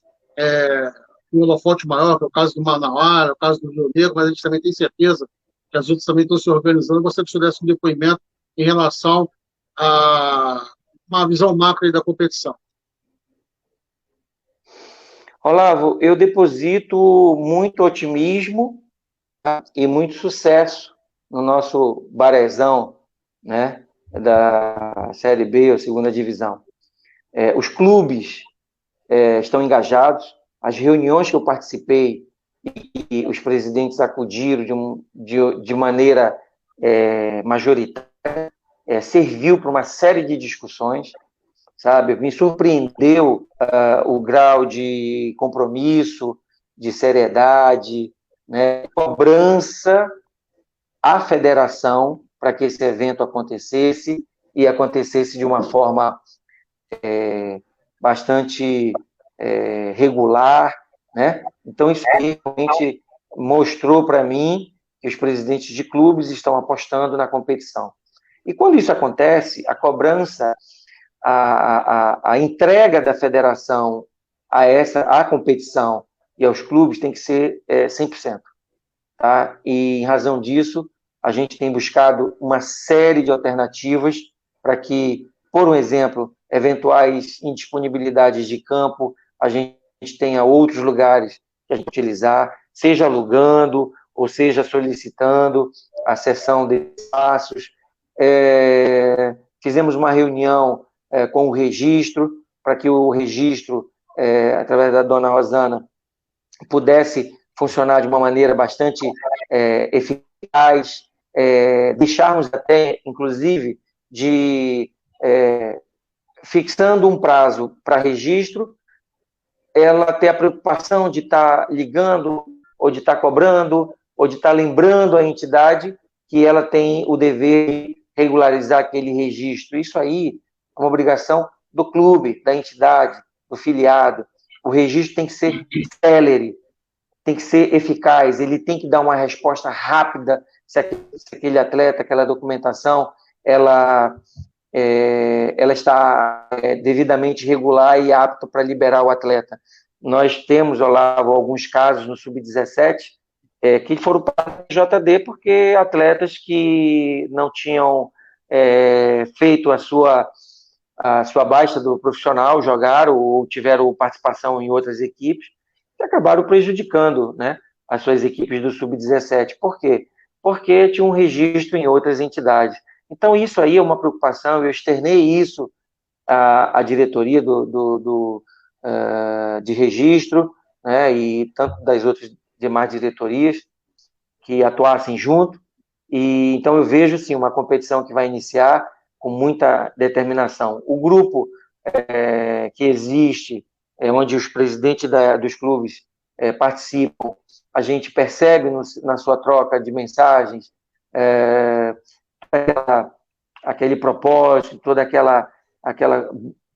um holofote maior, que é o caso do Manauara, o caso do Rio Negro, mas a gente também tem certeza que as outras também estão se organizando. Gostaria que você desse um depoimento em relação a uma visão macro aí da competição. Olavo, eu deposito muito otimismo, tá, e muito sucesso no nosso Barezão, né, da Série B ou Segunda Divisão. Os clubes estão engajados, as reuniões que eu participei e os presidentes acudiram de maneira majoritária, serviu para uma série de discussões, sabe? Me surpreendeu o grau de compromisso, de seriedade, né? Cobrança à federação para que esse evento acontecesse e acontecesse de uma forma bastante regular, né? Então isso realmente mostrou para mim que os presidentes de clubes estão apostando na competição. E quando isso acontece, a cobrança, a entrega da federação à competição e aos clubes tem que ser 100%. Tá? E em razão disso, a gente tem buscado uma série de alternativas para que, por um exemplo, eventuais indisponibilidades de campo, a gente tenha outros lugares que a gente utilizar, seja alugando ou seja solicitando a cessão de espaços. Fizemos uma reunião com o registro, para que o registro, através da dona Rosana, pudesse funcionar de uma maneira bastante eficaz, deixarmos até, inclusive, fixando um prazo para registro, ela ter a preocupação de estar ligando, ou de estar cobrando, ou de estar lembrando a entidade que ela tem o dever de regularizar aquele registro. Isso aí é uma obrigação do clube, da entidade, do filiado. O registro tem que ser célere, tem que ser eficaz, ele tem que dar uma resposta rápida se aquele atleta, aquela documentação, ela está devidamente regular e apta para liberar o atleta. Nós temos, Olavo, alguns casos no Sub-17 que foram para o JD porque atletas que não tinham feito a sua baixa do profissional, jogaram ou tiveram participação em outras equipes, que acabaram prejudicando, né, as suas equipes do Sub-17. Por quê? Porque tinha um registro em outras entidades. Então, isso aí é uma preocupação, eu externei isso à diretoria de registro, né, e tanto das outras demais diretorias que atuassem junto. E então eu vejo, sim, uma competição que vai iniciar com muita determinação. O grupo que existe, onde os presidentes dos clubes participam, a gente percebe na sua troca de mensagens aquele propósito, toda aquela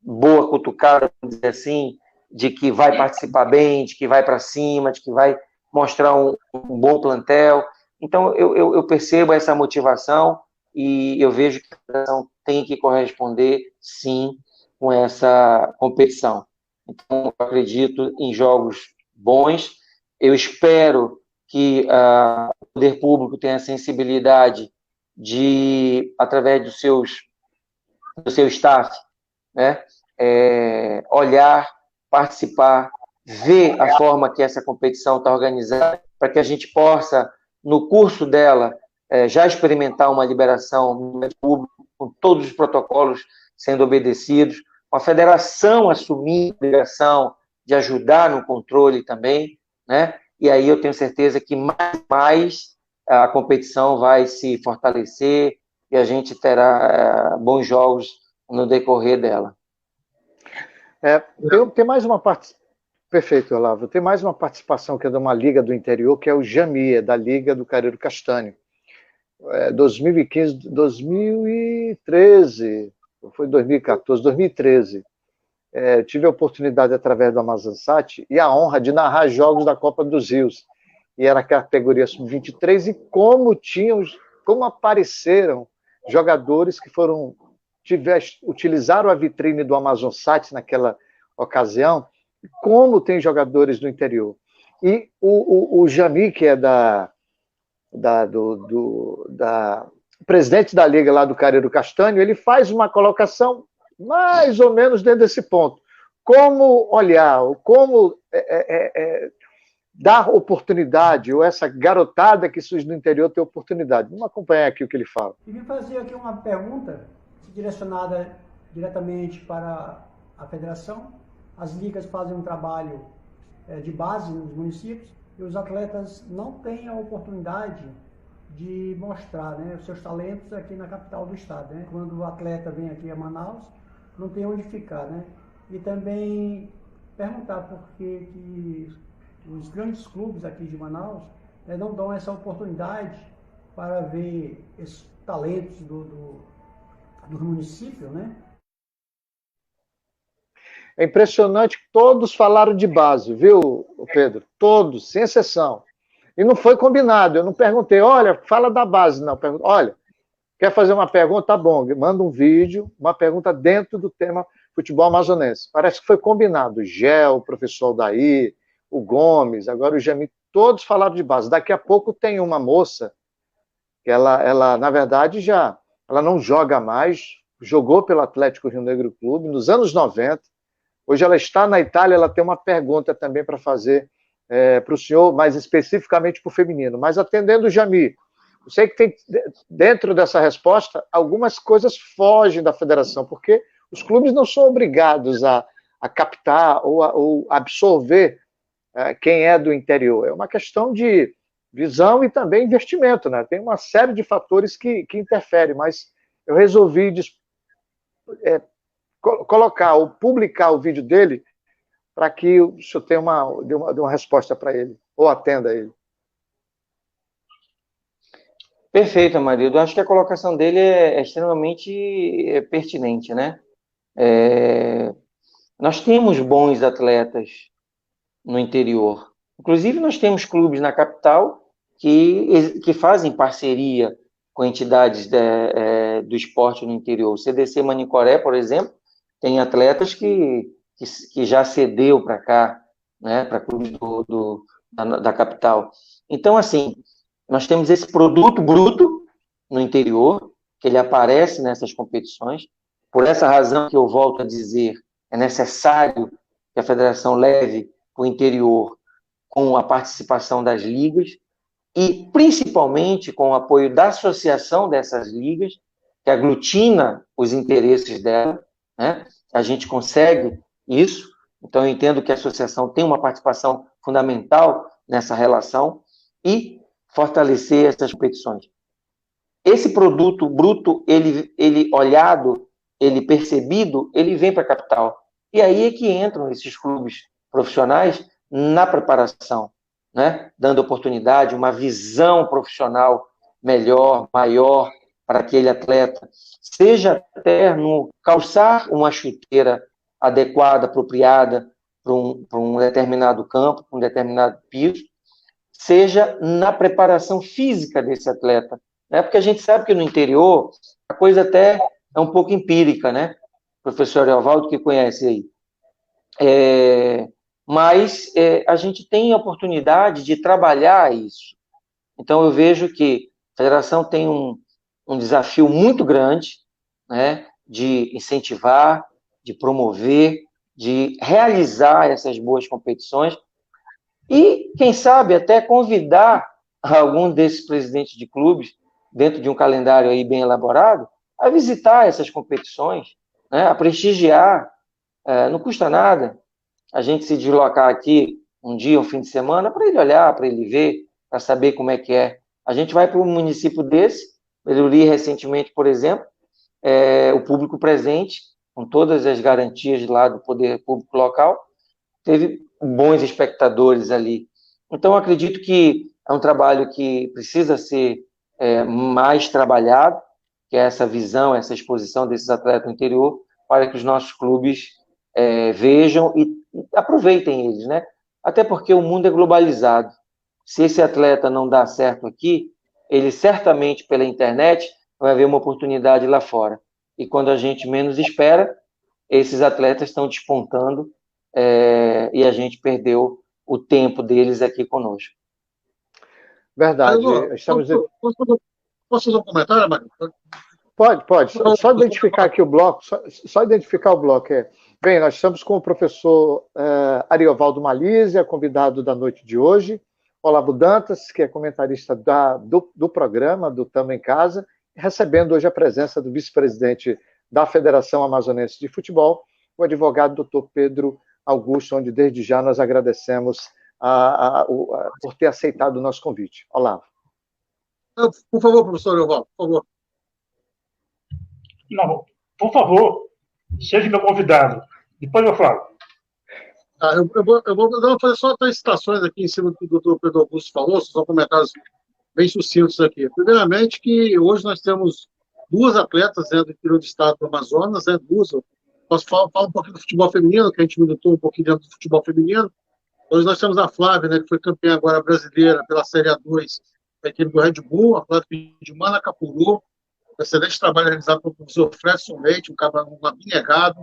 boa cutucada, vamos dizer assim, de que vai participar bem, de que vai para cima, de que vai mostrar um bom plantel. Então, eu percebo essa motivação e eu vejo que a federação tem que corresponder, sim, com essa competição. Então, eu acredito em jogos bons. Eu espero que o poder público tenha a sensibilidade de, através do seu staff, né, olhar, participar, ver a forma que essa competição está organizada, para que a gente possa, no curso dela, já experimentar uma liberação no meio público, com todos os protocolos sendo obedecidos, com a federação assumir a obrigação de ajudar no controle também, né? E aí eu tenho certeza que mais a competição vai se fortalecer e a gente terá bons jogos no decorrer dela. Tem mais uma parte. Perfeito, Olavo. Tem mais uma participação que é de uma liga do interior, que é o Jamia, da Liga do Careiro Castanho. 2015, 2013, foi 2014, 2013. Tive a oportunidade, através do Amazansat, e a honra de narrar jogos da Copa dos Rios. E era a categoria sub-23, e como apareceram jogadores que utilizaram a vitrine do Amazansat naquela ocasião, como tem jogadores do interior. E o Jami, que é da presidente da liga lá do Careiro Castanho, ele faz uma colocação mais ou menos dentro desse ponto. Como olhar, como dar oportunidade, ou essa garotada que surge do interior ter oportunidade. Vamos acompanhar aqui o que ele fala. E vim fazer aqui uma pergunta direcionada diretamente para a federação. As ligas fazem um trabalho de base nos municípios e os atletas não têm a oportunidade de mostrar, né, os seus talentos aqui na capital do estado, né? Quando o atleta vem aqui a Manaus, não tem onde ficar, né? E também perguntar por que os grandes clubes aqui de Manaus não dão essa oportunidade para ver esses talentos do município, né? É impressionante que todos falaram de base, viu, Pedro? Todos, sem exceção. E não foi combinado. Eu não perguntei, olha, fala da base, não. Olha, quer fazer uma pergunta? Tá bom, manda um vídeo, uma pergunta dentro do tema futebol amazonense. Parece que foi combinado. O Gel, o professor Aldair, o Gomes, agora o Jami, todos falaram de base. Daqui a pouco tem uma moça que ela na verdade, ela não joga mais, jogou pelo Atlético Rio Negro Clube nos anos 90. Hoje ela está na Itália, ela tem uma pergunta também para fazer para o senhor, mais especificamente para o feminino. Mas atendendo o Jami, eu sei que tem, dentro dessa resposta, algumas coisas fogem da federação, porque os clubes não são obrigados a captar ou absorver quem é do interior. É uma questão de visão e também investimento, né? Tem uma série de fatores que interferem, mas eu resolvi colocar ou publicar o vídeo dele para que o senhor tenha dê uma resposta para ele, ou atenda ele. Perfeito, Amarildo. Acho que a colocação dele é extremamente pertinente, né? Nós temos bons atletas no interior. Inclusive, nós temos clubes na capital que fazem parceria com entidades do esporte no interior. O CDC Manicoré, por exemplo, tem atletas que já cedeu para cá, né, para clubes da capital. Então, assim, nós temos esse produto bruto no interior, que ele aparece nessas competições. Por essa razão que eu volto a dizer, é necessário que a federação leve para o interior com a participação das ligas e, principalmente, com o apoio da associação dessas ligas, que aglutina os interesses dela, né? A gente consegue isso, então eu entendo que a associação tem uma participação fundamental nessa relação e fortalecer essas competições. Esse produto bruto, ele olhado, ele percebido, ele vem para a capital. E aí é que entram esses clubes profissionais na preparação, né? Dando oportunidade, uma visão profissional melhor, maior para aquele atleta, seja até no calçar uma chuteira adequada, apropriada para um determinado campo, para um determinado piso, seja na preparação física desse atleta, né? Porque a gente sabe que no interior a coisa até é um pouco empírica, né? O professor Evaldo que conhece aí. Mas a gente tem a oportunidade de trabalhar isso. Então eu vejo que a federação tem um desafio muito grande, né, de incentivar, de promover, de realizar essas boas competições e, quem sabe, até convidar algum desses presidentes de clubes, dentro de um calendário aí bem elaborado, a visitar essas competições, né, a prestigiar. Não custa nada a gente se deslocar aqui um dia, um fim de semana, para ele olhar, para ele ver, para saber como é que é. A gente vai para um município desse, eu li recentemente, por exemplo, o público presente, com todas as garantias lá do poder público local, teve bons espectadores ali. Então, acredito que é um trabalho que precisa ser mais trabalhado, que é essa visão, essa exposição desses atletas no interior, para que os nossos clubes vejam e aproveitem eles, né? Até porque o mundo é globalizado. Se esse atleta não dá certo aqui, ele certamente, pela internet, vai haver uma oportunidade lá fora. E quando a gente menos espera, esses atletas estão despontando e a gente perdeu o tempo deles aqui conosco. Verdade. Posso fazer um comentário, Mário? Pode. Só identificar aqui o bloco. Só identificar o bloco. Bem, nós estamos com o professor Ariovaldo Malísia, convidado da noite de hoje. Olavo Dantas, que é comentarista do programa, do Tamo em Casa, recebendo hoje a presença do vice-presidente da Federação Amazonense de Futebol, o advogado Dr. Pedro Augusto, onde desde já nós agradecemos por ter aceitado o nosso convite. Olavo. Por favor, professor Ariovaldo, por favor. Não, por favor, seja meu convidado. Depois eu falo. Eu vou fazer só 3 citações aqui em cima do que o doutor Pedro Augusto falou, só comentários bem sucintos aqui. Primeiramente, que hoje nós temos 2 atletas do interior do estado do Amazonas, 2. Eu posso falar um pouquinho do futebol feminino, que a gente militou um pouquinho dentro do futebol feminino. Hoje nós temos a Flávia, que foi campeã agora brasileira pela Série A2 da equipe do Red Bull, a Flávia de Manacapuru. Excelente trabalho realizado pelo professor Fredson Leite, um cara abnegado.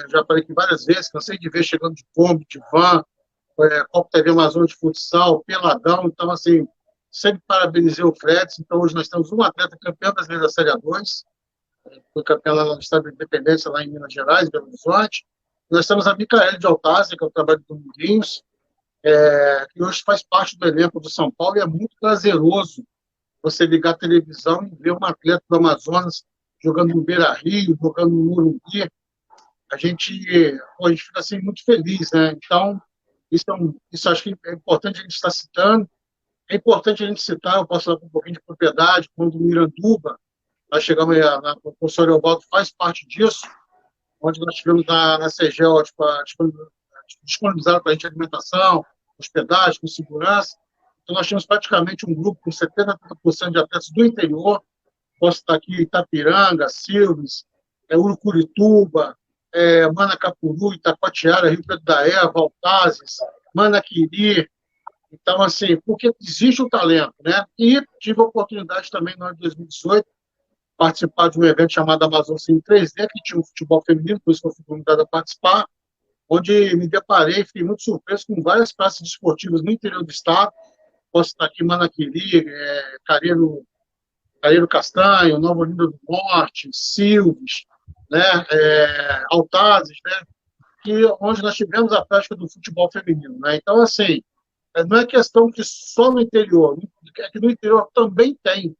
Já falei aqui várias vezes, cansei de ver chegando de Kombi, de van, Copa TV Amazônia de futsal, peladão. Então, assim, sempre parabenizei o Fredson. Então, hoje nós temos um atleta campeão brasileiro da Série A2, foi campeão lá no Estado da Independência, lá em Minas Gerais, Belo Horizonte. Nós temos a Micaele de Altázia, que é o trabalho do Murinhos, que hoje faz parte do elenco do São Paulo, e é muito prazeroso você ligar a televisão e ver um atleta do Amazonas jogando no Beira-Rio, jogando no Morumbi. A gente fica assim, muito feliz, né? Então, isso acho que é importante a gente estar citando. É importante a gente citar, eu posso falar com um pouquinho de propriedade, quando o Miranduba, nós chegamos, o professor Ariovaldo faz parte disso, onde nós tivemos na CEGEL disponibilizado para a gente alimentação, hospedagem, com segurança. Então, nós tínhamos praticamente um grupo com 70% de atletas do interior. Posso estar aqui Itapiranga, Silves, Urucurituba, Manacapuru, Itacoatiara, Rio Preto da Eva, Altazes, Manaquiri. Então, assim, porque existe o talento, né? E tive a oportunidade também, no ano de 2018, participar de um evento chamado Amazon Cine 3D, que tinha um futebol feminino, por isso que eu fui convidado a participar, onde me deparei, fiquei muito surpreso com várias praças esportivas no interior do estado. Posso estar aqui Manaquiri, Careiro Castanho, Nova Olinda do Norte, Silves, né, Altazes, né, onde nós tivemos a prática do futebol feminino. Né? Então, assim, não é questão que só no interior, é que no interior também tem.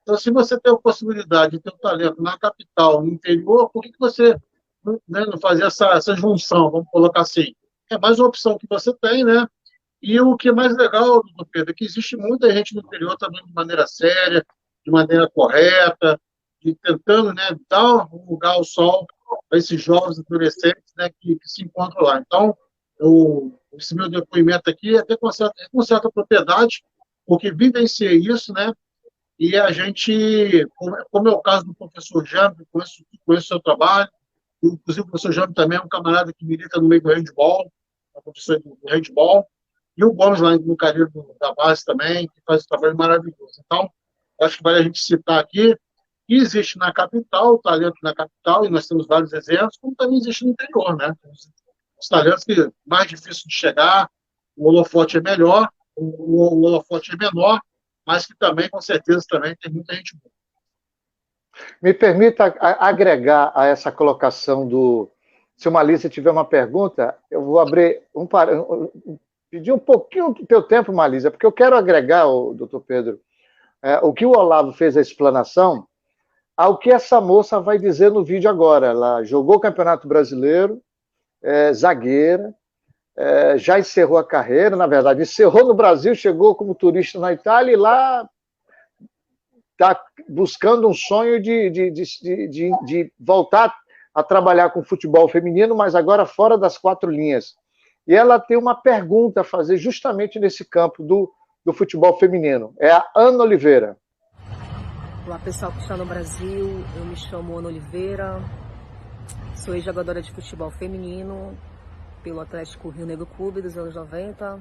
Então, se você tem a possibilidade de ter um talento na capital, no interior, por que você não fazer essa junção, vamos colocar assim? É mais uma opção que você tem, né? E o que é mais legal, doutor Pedro, é que existe muita gente no interior também de maneira séria, de maneira correta, tentando, né, dar um lugar ao sol para esses jovens adolescentes, né, que se encontram lá. Então, esse meu depoimento aqui é até com certa propriedade, porque vivenciei isso, né, e a gente, como é o caso do professor Jânio, conheço o seu trabalho, inclusive o professor Jânio também é um camarada que milita no meio do handball, é professor do handball, e o Gomes lá no Careiro da Base também, que faz um trabalho maravilhoso. Então, acho que vale a gente citar aqui que existe na capital, o talento na capital, e nós temos vários exemplos, como também existe no interior, né? Os talentos que é mais difícil de chegar, o holofote é melhor, o holofote é menor, mas que também, com certeza, também tem muita gente boa. Me permita agregar a essa colocação do... Se o Malísia tiver uma pergunta, eu vou abrir pedir um pouquinho do teu tempo, Malísia, porque eu quero agregar, doutor Pedro, o que o Olavo fez a explanação ao que essa moça vai dizer no vídeo agora. Ela jogou o Campeonato Brasileiro, zagueira, já encerrou a carreira, na verdade, encerrou no Brasil, chegou como turista na Itália e lá está buscando um sonho de voltar a trabalhar com futebol feminino, mas agora fora das 4 linhas. E ela tem uma pergunta a fazer justamente nesse campo do futebol feminino. É a Ana Oliveira. Olá, pessoal que está no Brasil. Eu me chamo Ana Oliveira. Sou ex-jogadora de futebol feminino pelo Atlético Rio Negro Clube dos anos 90.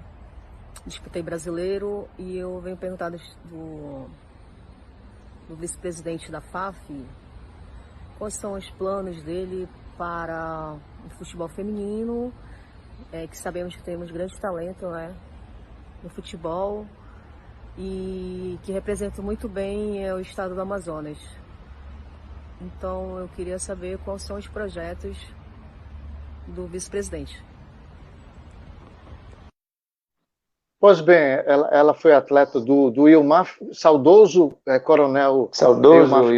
Disputei brasileiro e eu venho perguntar do vice-presidente da FAF quais são os planos dele para o futebol feminino que sabemos que temos grande talento, né, no futebol e que representam muito bem o estado do Amazonas. Então eu queria saber quais são os projetos do vice-presidente. Pois bem, ela foi atleta do Ilmar, saudoso coronel Saudoso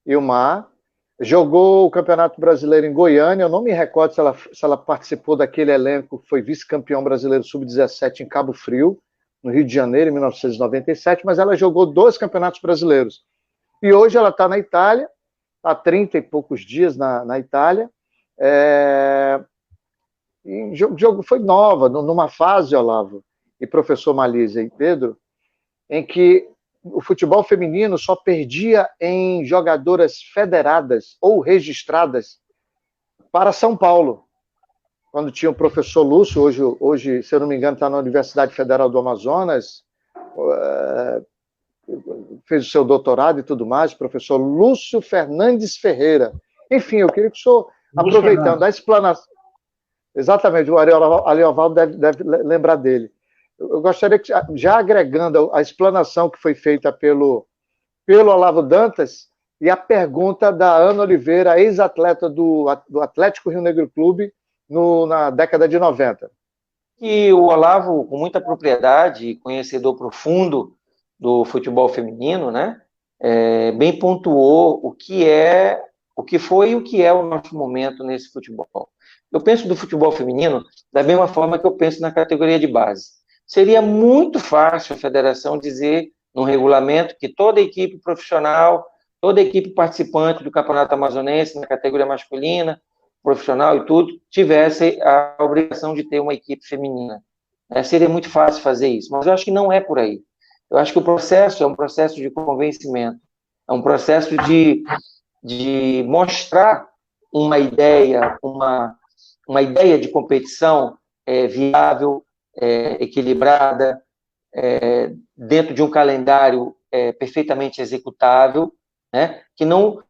Ilmar. Jogou o Campeonato Brasileiro em Goiânia. Eu não me recordo se ela participou daquele elenco, foi vice-campeão brasileiro sub-17 em Cabo Frio, no Rio de Janeiro, em 1997, mas ela jogou 2 campeonatos brasileiros. E hoje ela está na Itália, há 30 e poucos dias na Itália. E jogo foi nova, numa fase, Olavo, e professor Malísia e Pedro, em que o futebol feminino só perdia em jogadoras federadas ou registradas para São Paulo. Quando tinha o professor Lúcio, hoje, se eu não me engano, está na Universidade Federal do Amazonas, fez o seu doutorado e tudo mais, professor Lúcio Fernandes Ferreira. Enfim, eu queria que o senhor, aproveitando a explanação... Exatamente, o Ariovaldo deve lembrar dele. Eu gostaria que, já agregando a explanação que foi feita pelo Olavo Dantas e a pergunta da Ana Oliveira, ex-atleta do Atlético Rio Negro Clube, na década de 90. E o Olavo, com muita propriedade, conhecedor profundo do futebol feminino, né, bem pontuou o que foi e o que é o nosso momento nesse futebol. Eu penso do futebol feminino da mesma forma que eu penso na categoria de base. Seria muito fácil a federação dizer, no regulamento, que toda equipe profissional, toda equipe participante do Campeonato Amazonense, na categoria masculina, profissional e tudo, tivesse a obrigação de ter uma equipe feminina. Seria muito fácil fazer isso, mas eu acho que não é por aí. Eu acho que o processo é um processo de convencimento, é um processo de mostrar uma ideia, uma ideia de competição viável, equilibrada, dentro de um calendário perfeitamente executável, né, que não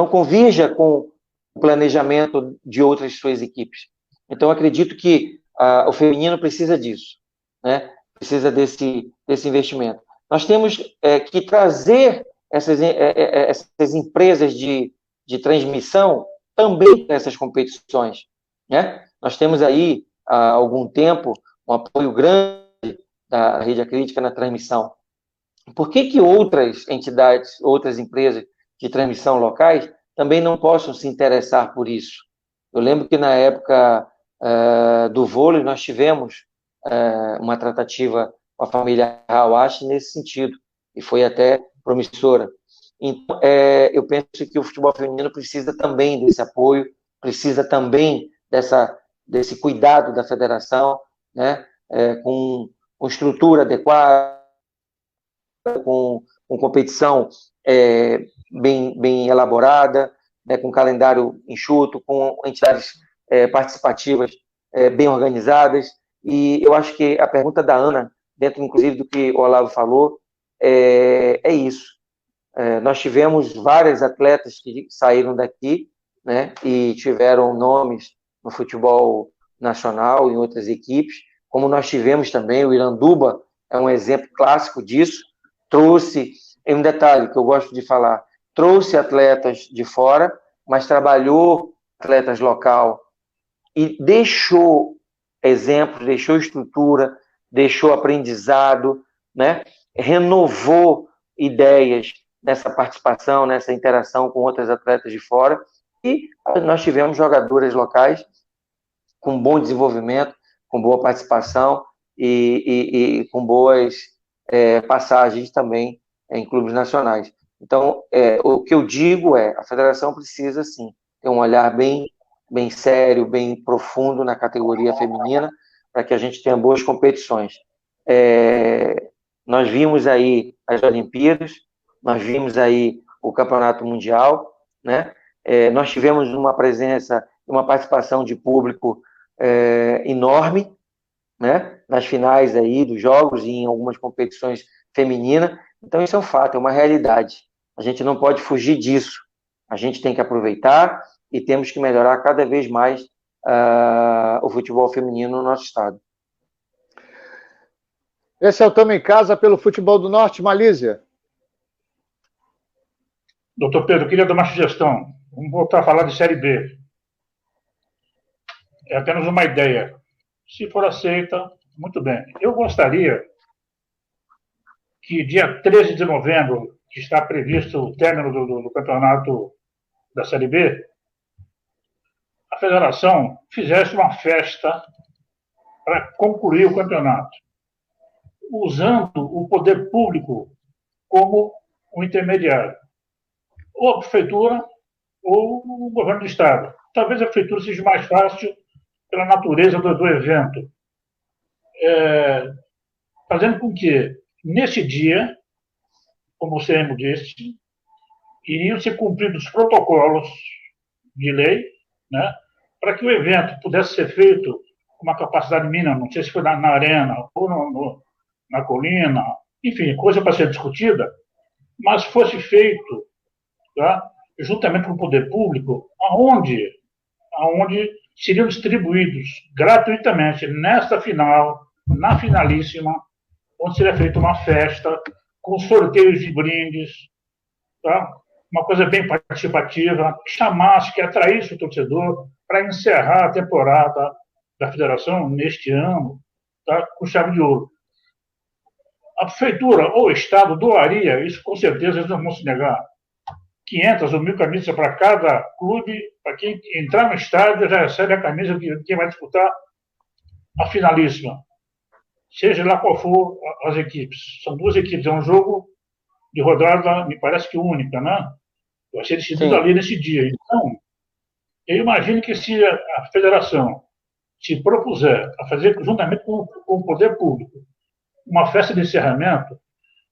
convirja com o planejamento de outras suas equipes. Então, acredito que o feminino precisa disso, né, precisa desse investimento. Nós temos que trazer essas empresas de transmissão também para essas competições, né? Nós temos aí, há algum tempo, um apoio grande da Rede Acrítica na transmissão. Por que outras entidades, outras empresas de transmissão locais também não possam se interessar por isso? Eu lembro que na época do vôlei nós tivemos uma tratativa com a família Hawashi nesse sentido, e foi até promissora. Então, eu penso que o futebol feminino precisa também desse apoio, precisa também desse cuidado da federação, né, com estrutura adequada, com competição bem elaborada, né, com calendário enxuto, com entidades participativas bem organizadas. E eu acho que a pergunta da Ana, dentro inclusive do que o Olavo falou, é isso. Nós tivemos várias atletas que saíram daqui, né, e tiveram nomes no futebol nacional, em outras equipes, como nós tivemos também, o Iranduba é um exemplo clássico disso, trouxe, um detalhe que eu gosto de falar, trouxe atletas de fora, mas trabalhou atletas local e deixou exemplos, deixou estrutura, deixou aprendizado, né, renovou ideias nessa participação, nessa interação com outras atletas de fora, e nós tivemos jogadoras locais com bom desenvolvimento, com boa participação e com boas passagens também em clubes nacionais. Então, o que eu digo a federação precisa, sim, ter um olhar bem sério, bem profundo na categoria feminina, para que a gente tenha boas competições. Nós vimos aí as Olimpíadas, nós vimos aí o Campeonato Mundial, né? Nós tivemos uma presença, uma participação de público enorme, né? Nas finais aí dos jogos e em algumas competições femininas. Então isso é um fato, é uma realidade. A gente não pode fugir disso. A gente tem que aproveitar e temos que melhorar cada vez mais o futebol feminino no nosso estado. Esse é o Tamo em Casa pelo Futebol do Norte, Malísia. Doutor Pedro, queria dar uma sugestão. Vamos voltar a falar de Série B. É apenas uma ideia. Se for aceita, muito bem. Eu gostaria que dia 13 de novembro, que está previsto o término do campeonato da Série B, a federação fizesse uma festa para concluir o campeonato, usando o poder público como um intermediário. Ou a prefeitura ou o governo do estado. Talvez a prefeitura seja mais fácil pela natureza do evento. Fazendo com que, nesse dia, como o CM disse, iriam ser cumpridos os protocolos de lei, né, para que o evento pudesse ser feito com uma capacidade mínima, não sei se foi na arena ou na colina, enfim, coisa para ser discutida, mas fosse feito, tá, juntamente com o poder público, aonde seriam distribuídos gratuitamente nesta final, na finalíssima, onde seria feita uma festa com sorteios de brindes, tá? Uma coisa bem participativa, que chamasse, que atraísse o torcedor para encerrar a temporada da federação neste ano, tá, com chave de ouro. A prefeitura ou o estado doaria, isso com certeza eles não vão se negar, 500 ou 1.000 camisas para cada clube, para quem entrar no estádio já recebe a camisa de quem vai disputar a finalíssima. Seja lá qual for as equipes. São 2 equipes, é um jogo de rodada, me parece que única, né? Vai ser decidido ali nesse dia. Então, eu imagino que se a federação se propuser a fazer, juntamente com o poder público, uma festa de encerramento,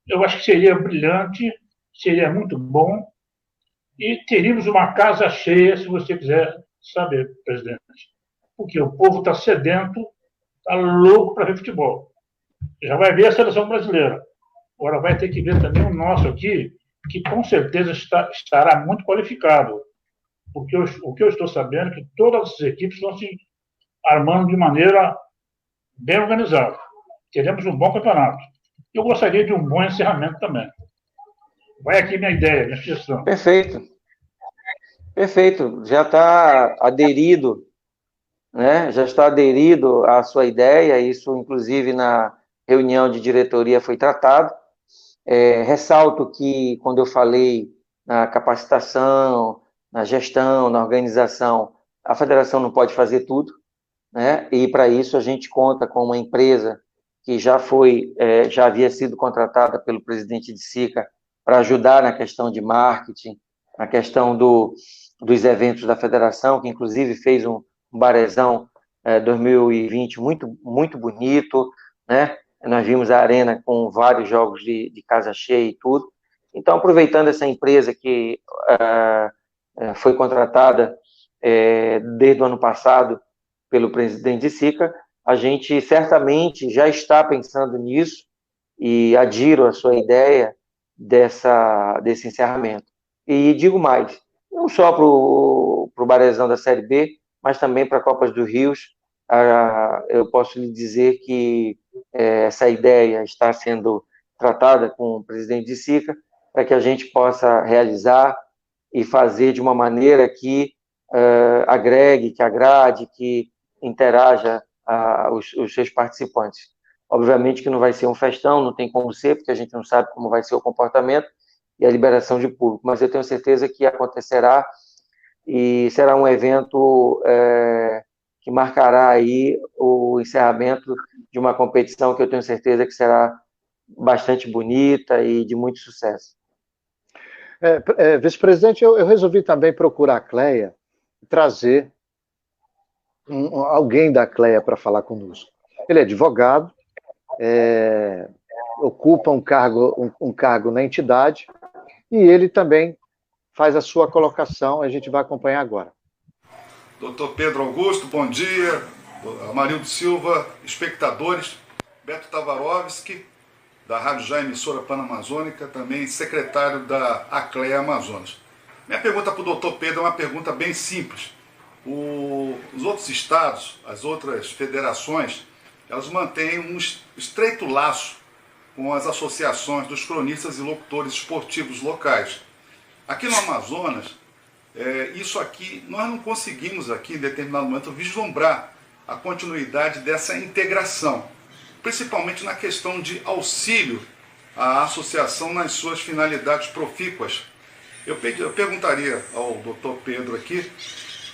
eu acho que seria brilhante, seria muito bom, e teríamos uma casa cheia, se você quiser saber, presidente. Porque o povo está sedento, está louco para ver futebol. Já vai ver a seleção brasileira. Agora vai ter que ver também o nosso aqui, que com certeza estará muito qualificado. Porque o que eu estou sabendo é que todas as equipes estão se armando de maneira bem organizada. Teremos um bom campeonato. Eu gostaria de um bom encerramento também. Vai aqui minha ideia, minha sugestão. Perfeito. Perfeito. Já está aderido, né? Já está aderido à sua ideia. Isso, inclusive, na reunião de diretoria foi tratado. Ressalto que, quando eu falei na capacitação, na gestão, na organização, a federação não pode fazer tudo, né? E, para isso, a gente conta com uma empresa que já havia sido contratada pelo presidente de SICA para ajudar na questão de marketing, na questão dos eventos da federação, que inclusive fez um Barezão 2020 muito, muito bonito, né? Nós vimos a arena com vários jogos de casa cheia e tudo. Então, aproveitando essa empresa que foi contratada desde o ano passado pelo presidente de SICA, a gente certamente já está pensando nisso e adiro a sua ideia desse encerramento. E digo mais, não só para o Barezão da Série B, mas também para a Copas do Rios. Eu posso lhe dizer que essa ideia está sendo tratada com o presidente de SICA para que a gente possa realizar e fazer de uma maneira que agregue, que agrade, que interaja os seus participantes. Obviamente que não vai ser um festão, não tem como ser, porque a gente não sabe como vai ser o comportamento e a liberação de público, mas eu tenho certeza que acontecerá e será um evento que marcará aí o encerramento de uma competição que eu tenho certeza que será bastante bonita e de muito sucesso. Vice-presidente, eu resolvi também procurar a Cleia e trazer alguém da Cleia para falar conosco. Ele é advogado, ocupa um cargo na entidade e ele também faz a sua colocação, a gente vai acompanhar agora. Doutor Pedro Augusto, bom dia. Amarildo Silva, espectadores. Beto Tavarovski, da Rádio Já Emissora Panamazônica, também secretário da Acleia Amazonas. Minha pergunta para o doutor Pedro é uma pergunta bem simples. Os outros estados, as outras federações, elas mantêm um estreito laço com as associações dos cronistas e locutores esportivos locais. Aqui no Amazonas, isso aqui, nós não conseguimos aqui, em determinado momento, vislumbrar a continuidade dessa integração, principalmente na questão de auxílio à associação nas suas finalidades profícuas. Eu perguntaria ao doutor Pedro aqui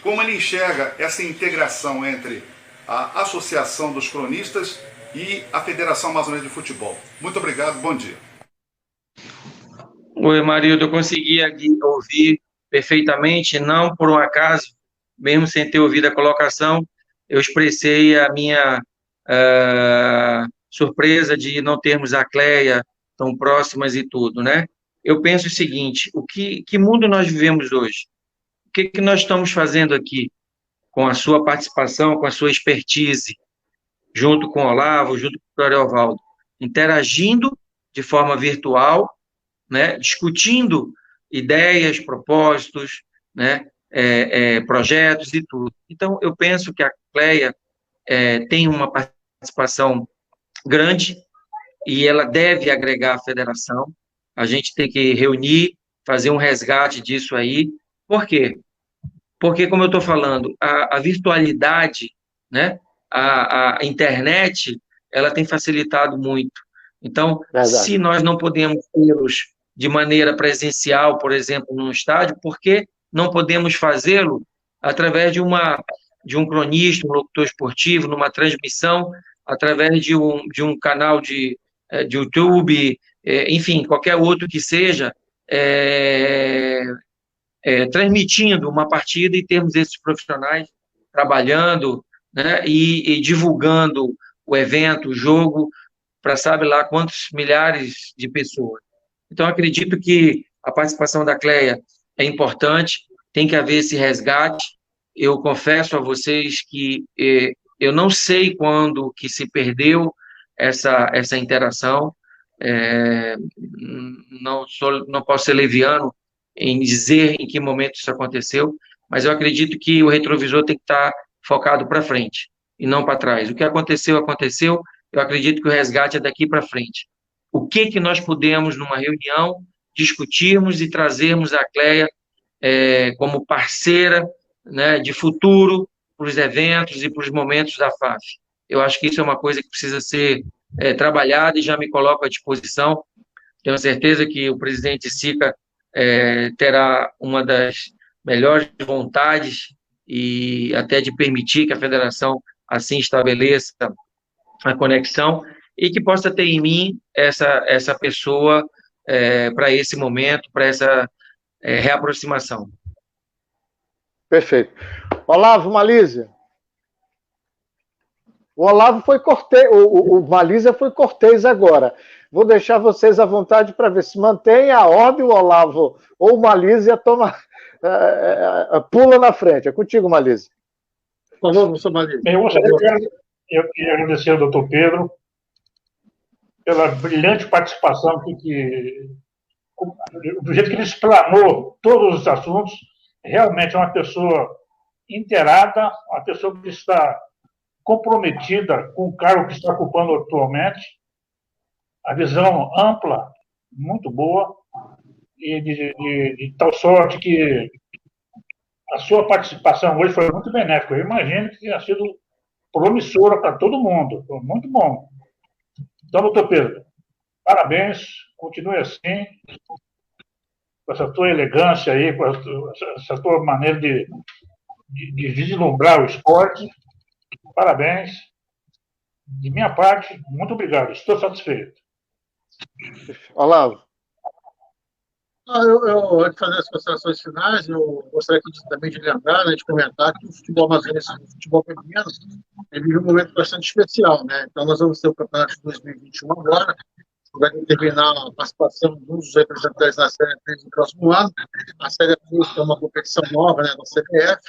como ele enxerga essa integração entre a Associação dos Cronistas e a Federação Amazonense de Futebol. Muito obrigado, bom dia. Oi, Marildo, eu consegui aqui ouvir perfeitamente, não por um acaso, mesmo sem ter ouvido a colocação, eu expressei a minha surpresa de não termos a Cleia tão próximas e tudo, né? Eu penso o seguinte, que mundo nós vivemos hoje? O que nós estamos fazendo aqui com a sua participação, com a sua expertise, junto com o Olavo, junto com o Ariovaldo, interagindo de forma virtual, né, discutindo ideias, propósitos, né, projetos e tudo. Então, eu penso que a Cleia tem uma participação grande e ela deve agregar a federação. A gente tem que reunir, fazer um resgate disso aí. Por quê? Porque, como eu estou falando, a virtualidade, né, a internet, ela tem facilitado muito. Então, se nós não podemos tê-los de maneira presencial, por exemplo, num estádio, por que não podemos fazê-lo através de um cronista, um locutor esportivo, numa transmissão, através de um canal de YouTube, enfim, qualquer outro que seja, transmitindo uma partida e termos esses profissionais trabalhando, né, e divulgando o evento, o jogo, para sabe lá quantos milhares de pessoas. Então, acredito que a participação da Cleia é importante, tem que haver esse resgate. Eu confesso a vocês que eu não sei quando que se perdeu essa interação, não posso ser leviano em dizer em que momento isso aconteceu, mas eu acredito que o retrovisor tem que estar focado para frente e não para trás. O que aconteceu, aconteceu, eu acredito que o resgate é daqui para frente. O que nós podemos, numa reunião, discutirmos e trazermos a Cleia como parceira, né, de futuro para os eventos e para os momentos da FAF. Eu acho que isso é uma coisa que precisa ser trabalhada e já me coloco à disposição. Tenho certeza que o presidente Sica terá uma das melhores vontades e até de permitir que a federação assim estabeleça a conexão e que possa ter em mim essa pessoa para esse momento, para essa reaproximação. Perfeito. Olavo, Malísia. O Olavo foi cortês, o Malísia foi cortês agora. Vou deixar vocês à vontade para ver se mantém a ordem, o Olavo ou o Malísia pula na frente. É contigo, Malísia. Por favor, professor Malísia. Eu queria agradecer ao doutor Pedro pela brilhante participação, do jeito que ele explanou todos os assuntos. Realmente é uma pessoa inteirada, uma pessoa que está comprometida com o cargo que está ocupando atualmente, a visão ampla, muito boa, e de tal sorte que a sua participação hoje foi muito benéfica. Eu imagino que tenha sido promissora para todo mundo, foi muito bom. Então, doutor Pedro, parabéns, continue assim, com essa tua elegância aí, com essa tua maneira de vislumbrar o esporte. Parabéns. De minha parte, muito obrigado. Estou satisfeito. Olavo. Antes de fazer as considerações finais, eu gostaria também de lembrar, né, de comentar que o futebol amazonense, o futebol feminino, vive um momento bastante especial, né? Então, nós vamos ter o campeonato de 2021 agora, vai determinar a participação dos representantes na Série 3 do próximo ano. A Série 3 é uma competição nova, né, da CBF,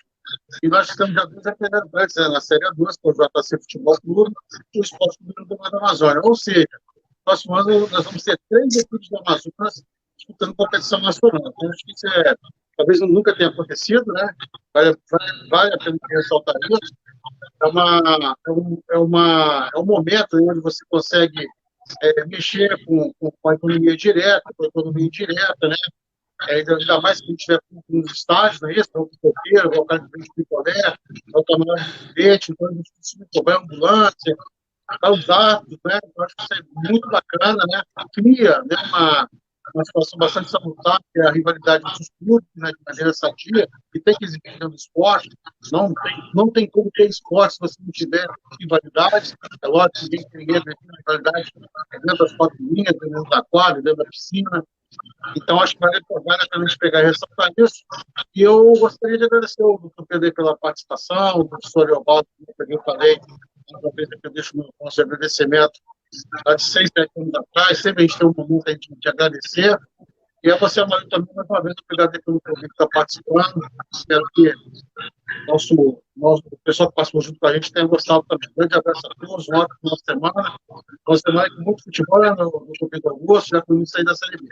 e nós estamos já dois representantes, né, na Série 2, com o JC Futebol Clube e o Esporte Clube do Amazônia. Ou seja, no próximo ano nós vamos ter 3 equipes do Amazonas disputando competição nacional. Então, acho que isso talvez nunca tenha acontecido, né? Vale a pena ressaltar isso. É um momento onde você consegue mexer com a economia direta, com a economia indireta, né? Ainda mais que a gente tiver nos estágios, não é isso? O copeiro, o cara de picolé, o camarada de leite, então a gente precisa cobrar ambulância, os atos, né? Eu acho que isso é muito bacana, né? Cria, né, uma situação bastante salutar, que é a rivalidade dos clubes, né, de maneira sadia, e tem que existir no esporte. Não tem como ter esporte se você não tiver rivalidade. É lógico que ninguém tem rivalidade dentro das quatro linhas, dentro da quadra, dentro da piscina. Então, acho que vale a pena a gente pegar e ressaltar isso. E eu gostaria de agradecer ao doutor Pedro pela participação, o professor Leobaldo, como eu falei, eu deixo meu nosso agradecimento há de 6, 7 anos atrás, sempre a gente tem um momento de agradecer. E a você, Mário, também, mais uma vez, obrigado pelo convite que está participando. Espero que o pessoal que passou junto com a gente tenha gostado também. Um grande abraço a todos, uma ótima semana. Uma semana com muito futebol, né, no Pedro Augusto, já com isso aí da Série B.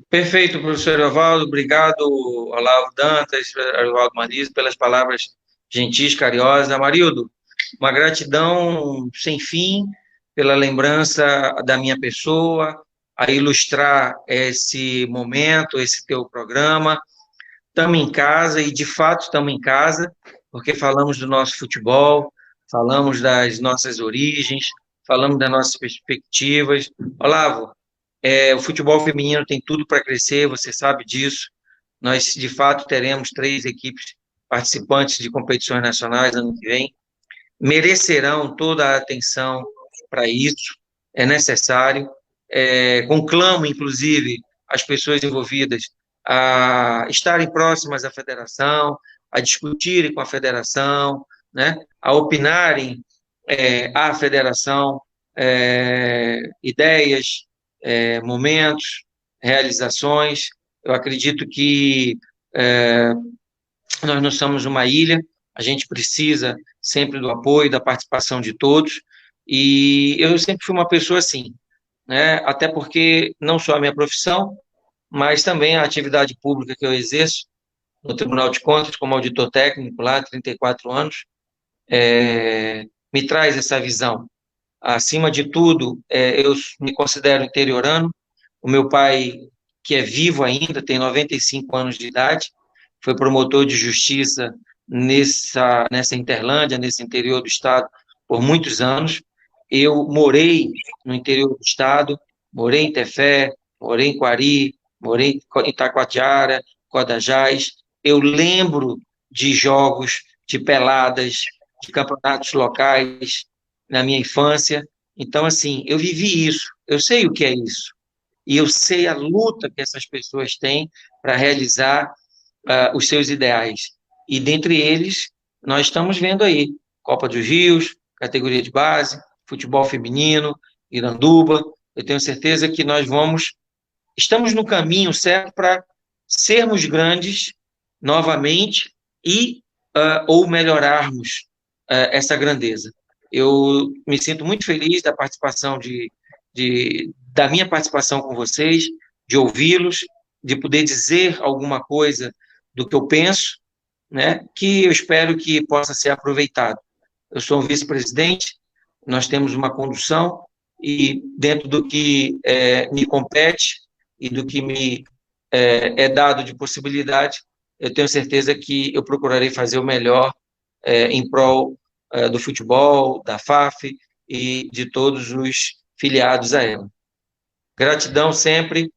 Perfeito, professor Evaldo. Obrigado, Olavo Dantas, Evaldo Marisa, pelas palavras gentis, carinhosas. Amarildo, uma gratidão sem fim pela lembrança da minha pessoa, a ilustrar esse momento, esse teu programa. Estamos em casa, e de fato estamos em casa, porque falamos do nosso futebol, falamos das nossas origens, falamos das nossas perspectivas. Olavo, o futebol feminino tem tudo para crescer, você sabe disso. Nós, de fato, teremos 3 equipes participantes de competições nacionais ano que vem. Merecerão toda a atenção para isso, é necessário. Conclamo, inclusive, as pessoas envolvidas a estarem próximas à federação, a discutirem com a federação, né, a opinarem à federação ideias, momentos, realizações. Eu acredito que nós não somos uma ilha, a gente precisa sempre do apoio, da participação de todos, e eu sempre fui uma pessoa assim, né? Até porque não só a minha profissão, mas também a atividade pública que eu exerço no Tribunal de Contas, como auditor técnico lá, há 34 anos, me traz essa visão. Acima de tudo, eu me considero interiorano. O meu pai, que é vivo ainda, tem 95 anos de idade, foi promotor de justiça nessa Interlândia, nesse interior do estado, por muitos anos. Eu morei no interior do estado, morei em Tefé, morei em Quari, morei em Itacoatiara, Codajás. Eu lembro de jogos, de peladas, de campeonatos locais na minha infância. Então, assim, eu vivi isso, eu sei o que é isso. E eu sei a luta que essas pessoas têm para realizar os seus ideais. E, dentre eles, nós estamos vendo aí Copa dos Rios, categoria de base, futebol feminino, Iranduba. Eu tenho certeza que nós estamos no caminho certo para sermos grandes novamente e ou melhorarmos essa grandeza. Eu me sinto muito feliz da participação da minha participação com vocês, de ouvi-los, de poder dizer alguma coisa do que eu penso, né, que eu espero que possa ser aproveitado. Eu sou um vice-presidente, nós temos uma condução, e dentro do que me compete e do que me é dado de possibilidade, eu tenho certeza que eu procurarei fazer o melhor em prol do futebol, da FAF e de todos os filiados a ela. Gratidão sempre,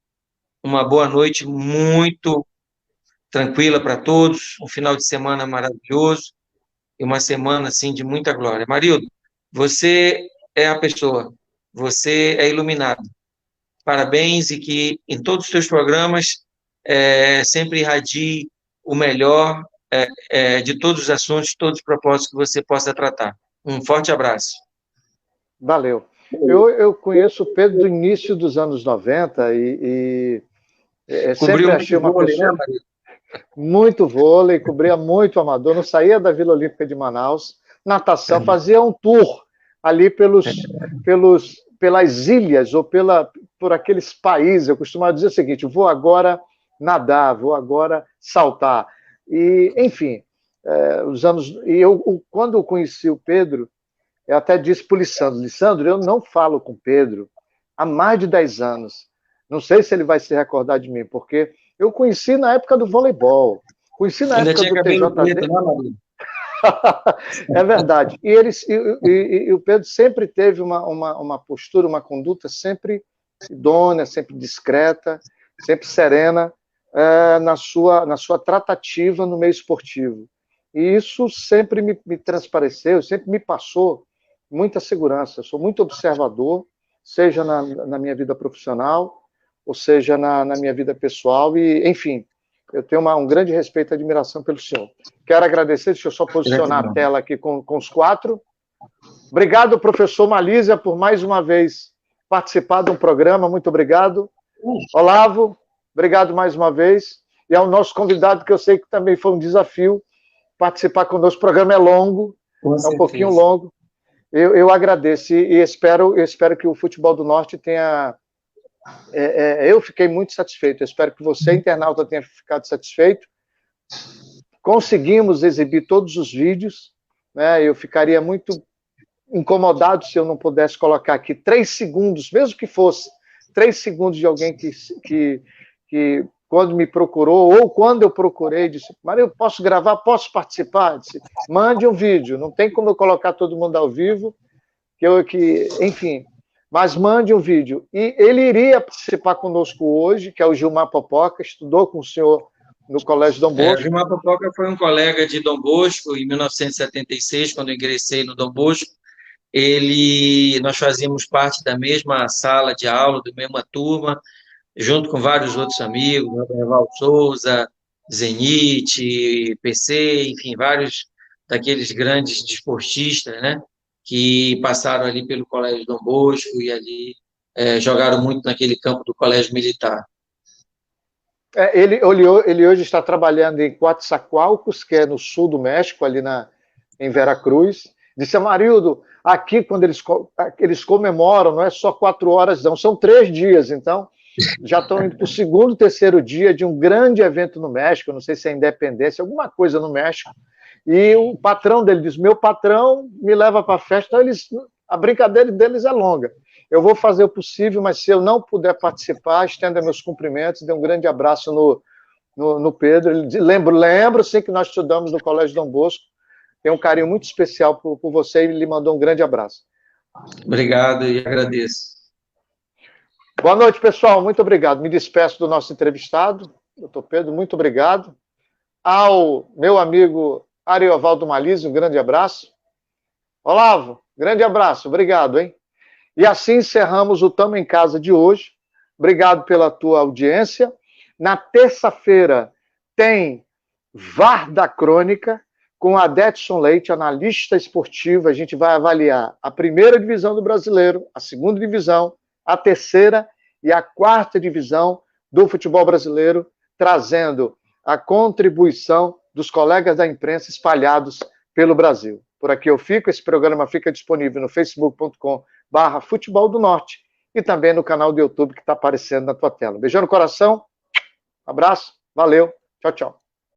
uma boa noite muito tranquila para todos, um final de semana maravilhoso e uma semana, assim, de muita glória. Marildo, você é a pessoa, você é iluminado. Parabéns, e que em todos os seus programas sempre irradie o melhor de todos os assuntos, todos os propósitos que você possa tratar. Um forte abraço. Valeu. Eu conheço o Pedro do início dos anos 90 e sempre achei uma pessoa... Muito vôlei, cobria muito amador, não saía da Vila Olímpica de Manaus, natação, fazia um tour ali pelos pelas ilhas ou por aqueles países. Eu costumava dizer o seguinte: vou agora nadar, vou agora saltar. E, enfim, quando eu conheci o Pedro, eu até disse para o Lissandro, eu não falo com o Pedro há mais de 10 anos. Não sei se ele vai se recordar de mim, porque eu conheci na época do voleibol, conheci na época do TJD. É verdade. E o Pedro sempre teve uma postura, uma conduta sempre idônea, sempre discreta, sempre serena na sua tratativa no meio esportivo. E isso sempre me transpareceu, sempre me passou muita segurança. Eu sou muito observador, seja na minha vida profissional, ou seja na minha vida pessoal, e, enfim, eu tenho um grande respeito e admiração pelo senhor. Quero agradecer, deixa eu só posicionar a tela aqui com os 4. Obrigado, professor Malísia, por mais uma vez participar de um programa, muito obrigado. Olavo, obrigado mais uma vez. E ao nosso convidado, que eu sei que também foi um desafio participar conosco. O programa é longo, um pouquinho longo. Eu agradeço e espero que o Futebol do Norte tenha... eu fiquei muito satisfeito, eu espero que você, internauta, tenha ficado satisfeito. Conseguimos exibir todos os vídeos, né? Eu ficaria muito incomodado se eu não pudesse colocar aqui 3 segundos, mesmo que fosse 3 segundos de alguém que quando me procurou, ou quando eu procurei, disse: Maria, eu posso gravar, posso participar? Disse: mande um vídeo, não tem como eu colocar todo mundo ao vivo, enfim... Mas mande um vídeo. E ele iria participar conosco hoje, que é o Gilmar Popoca, estudou com o senhor no Colégio Dom Bosco. Gilmar Popoca foi um colega de Dom Bosco, em 1976, quando eu ingressei no Dom Bosco. Nós fazíamos parte da mesma sala de aula, da mesma turma, junto com vários outros amigos, Val Souza, Zenite, PC, enfim, vários daqueles grandes desportistas, né? Que passaram ali pelo Colégio Dom Bosco e ali jogaram muito naquele campo do Colégio Militar. Ele hoje está trabalhando em Coatzacoalcos, que é no sul do México, ali em Veracruz. Disse: Amarildo, aqui quando eles comemoram, não é só 4 horas, não, são 3 dias, então já estão indo para o 2º, 3º dia de um grande evento no México, não sei se é Independência, alguma coisa no México. E o patrão dele diz: meu patrão me leva para a festa, então a brincadeira deles é longa. Eu vou fazer o possível, mas se eu não puder participar, estenda meus cumprimentos, dê um grande abraço no Pedro. Ele diz: lembro sim que nós estudamos no Colégio Dom Bosco, tem um carinho muito especial por você e ele lhe mandou um grande abraço. Obrigado e agradeço. Boa noite, pessoal, muito obrigado. Me despeço do nosso entrevistado, doutor Pedro, muito obrigado. Ao meu amigo Ariovaldo Malísia, um grande abraço. Olavo, grande abraço, obrigado, hein? E assim encerramos o Tamo em Casa de hoje. Obrigado pela tua audiência. Na terça-feira tem VAR da Crônica, com a Detson Leite, analista esportiva. A gente vai avaliar a 1ª divisão do Brasileiro, a 2ª divisão, a 3ª e a 4ª divisão do futebol brasileiro, trazendo a contribuição dos colegas da imprensa espalhados pelo Brasil. Por aqui eu fico, esse programa fica disponível no facebook.com/Futebol do Norte e também no canal do YouTube que está aparecendo na tua tela. Beijão no coração, abraço, valeu, tchau, tchau.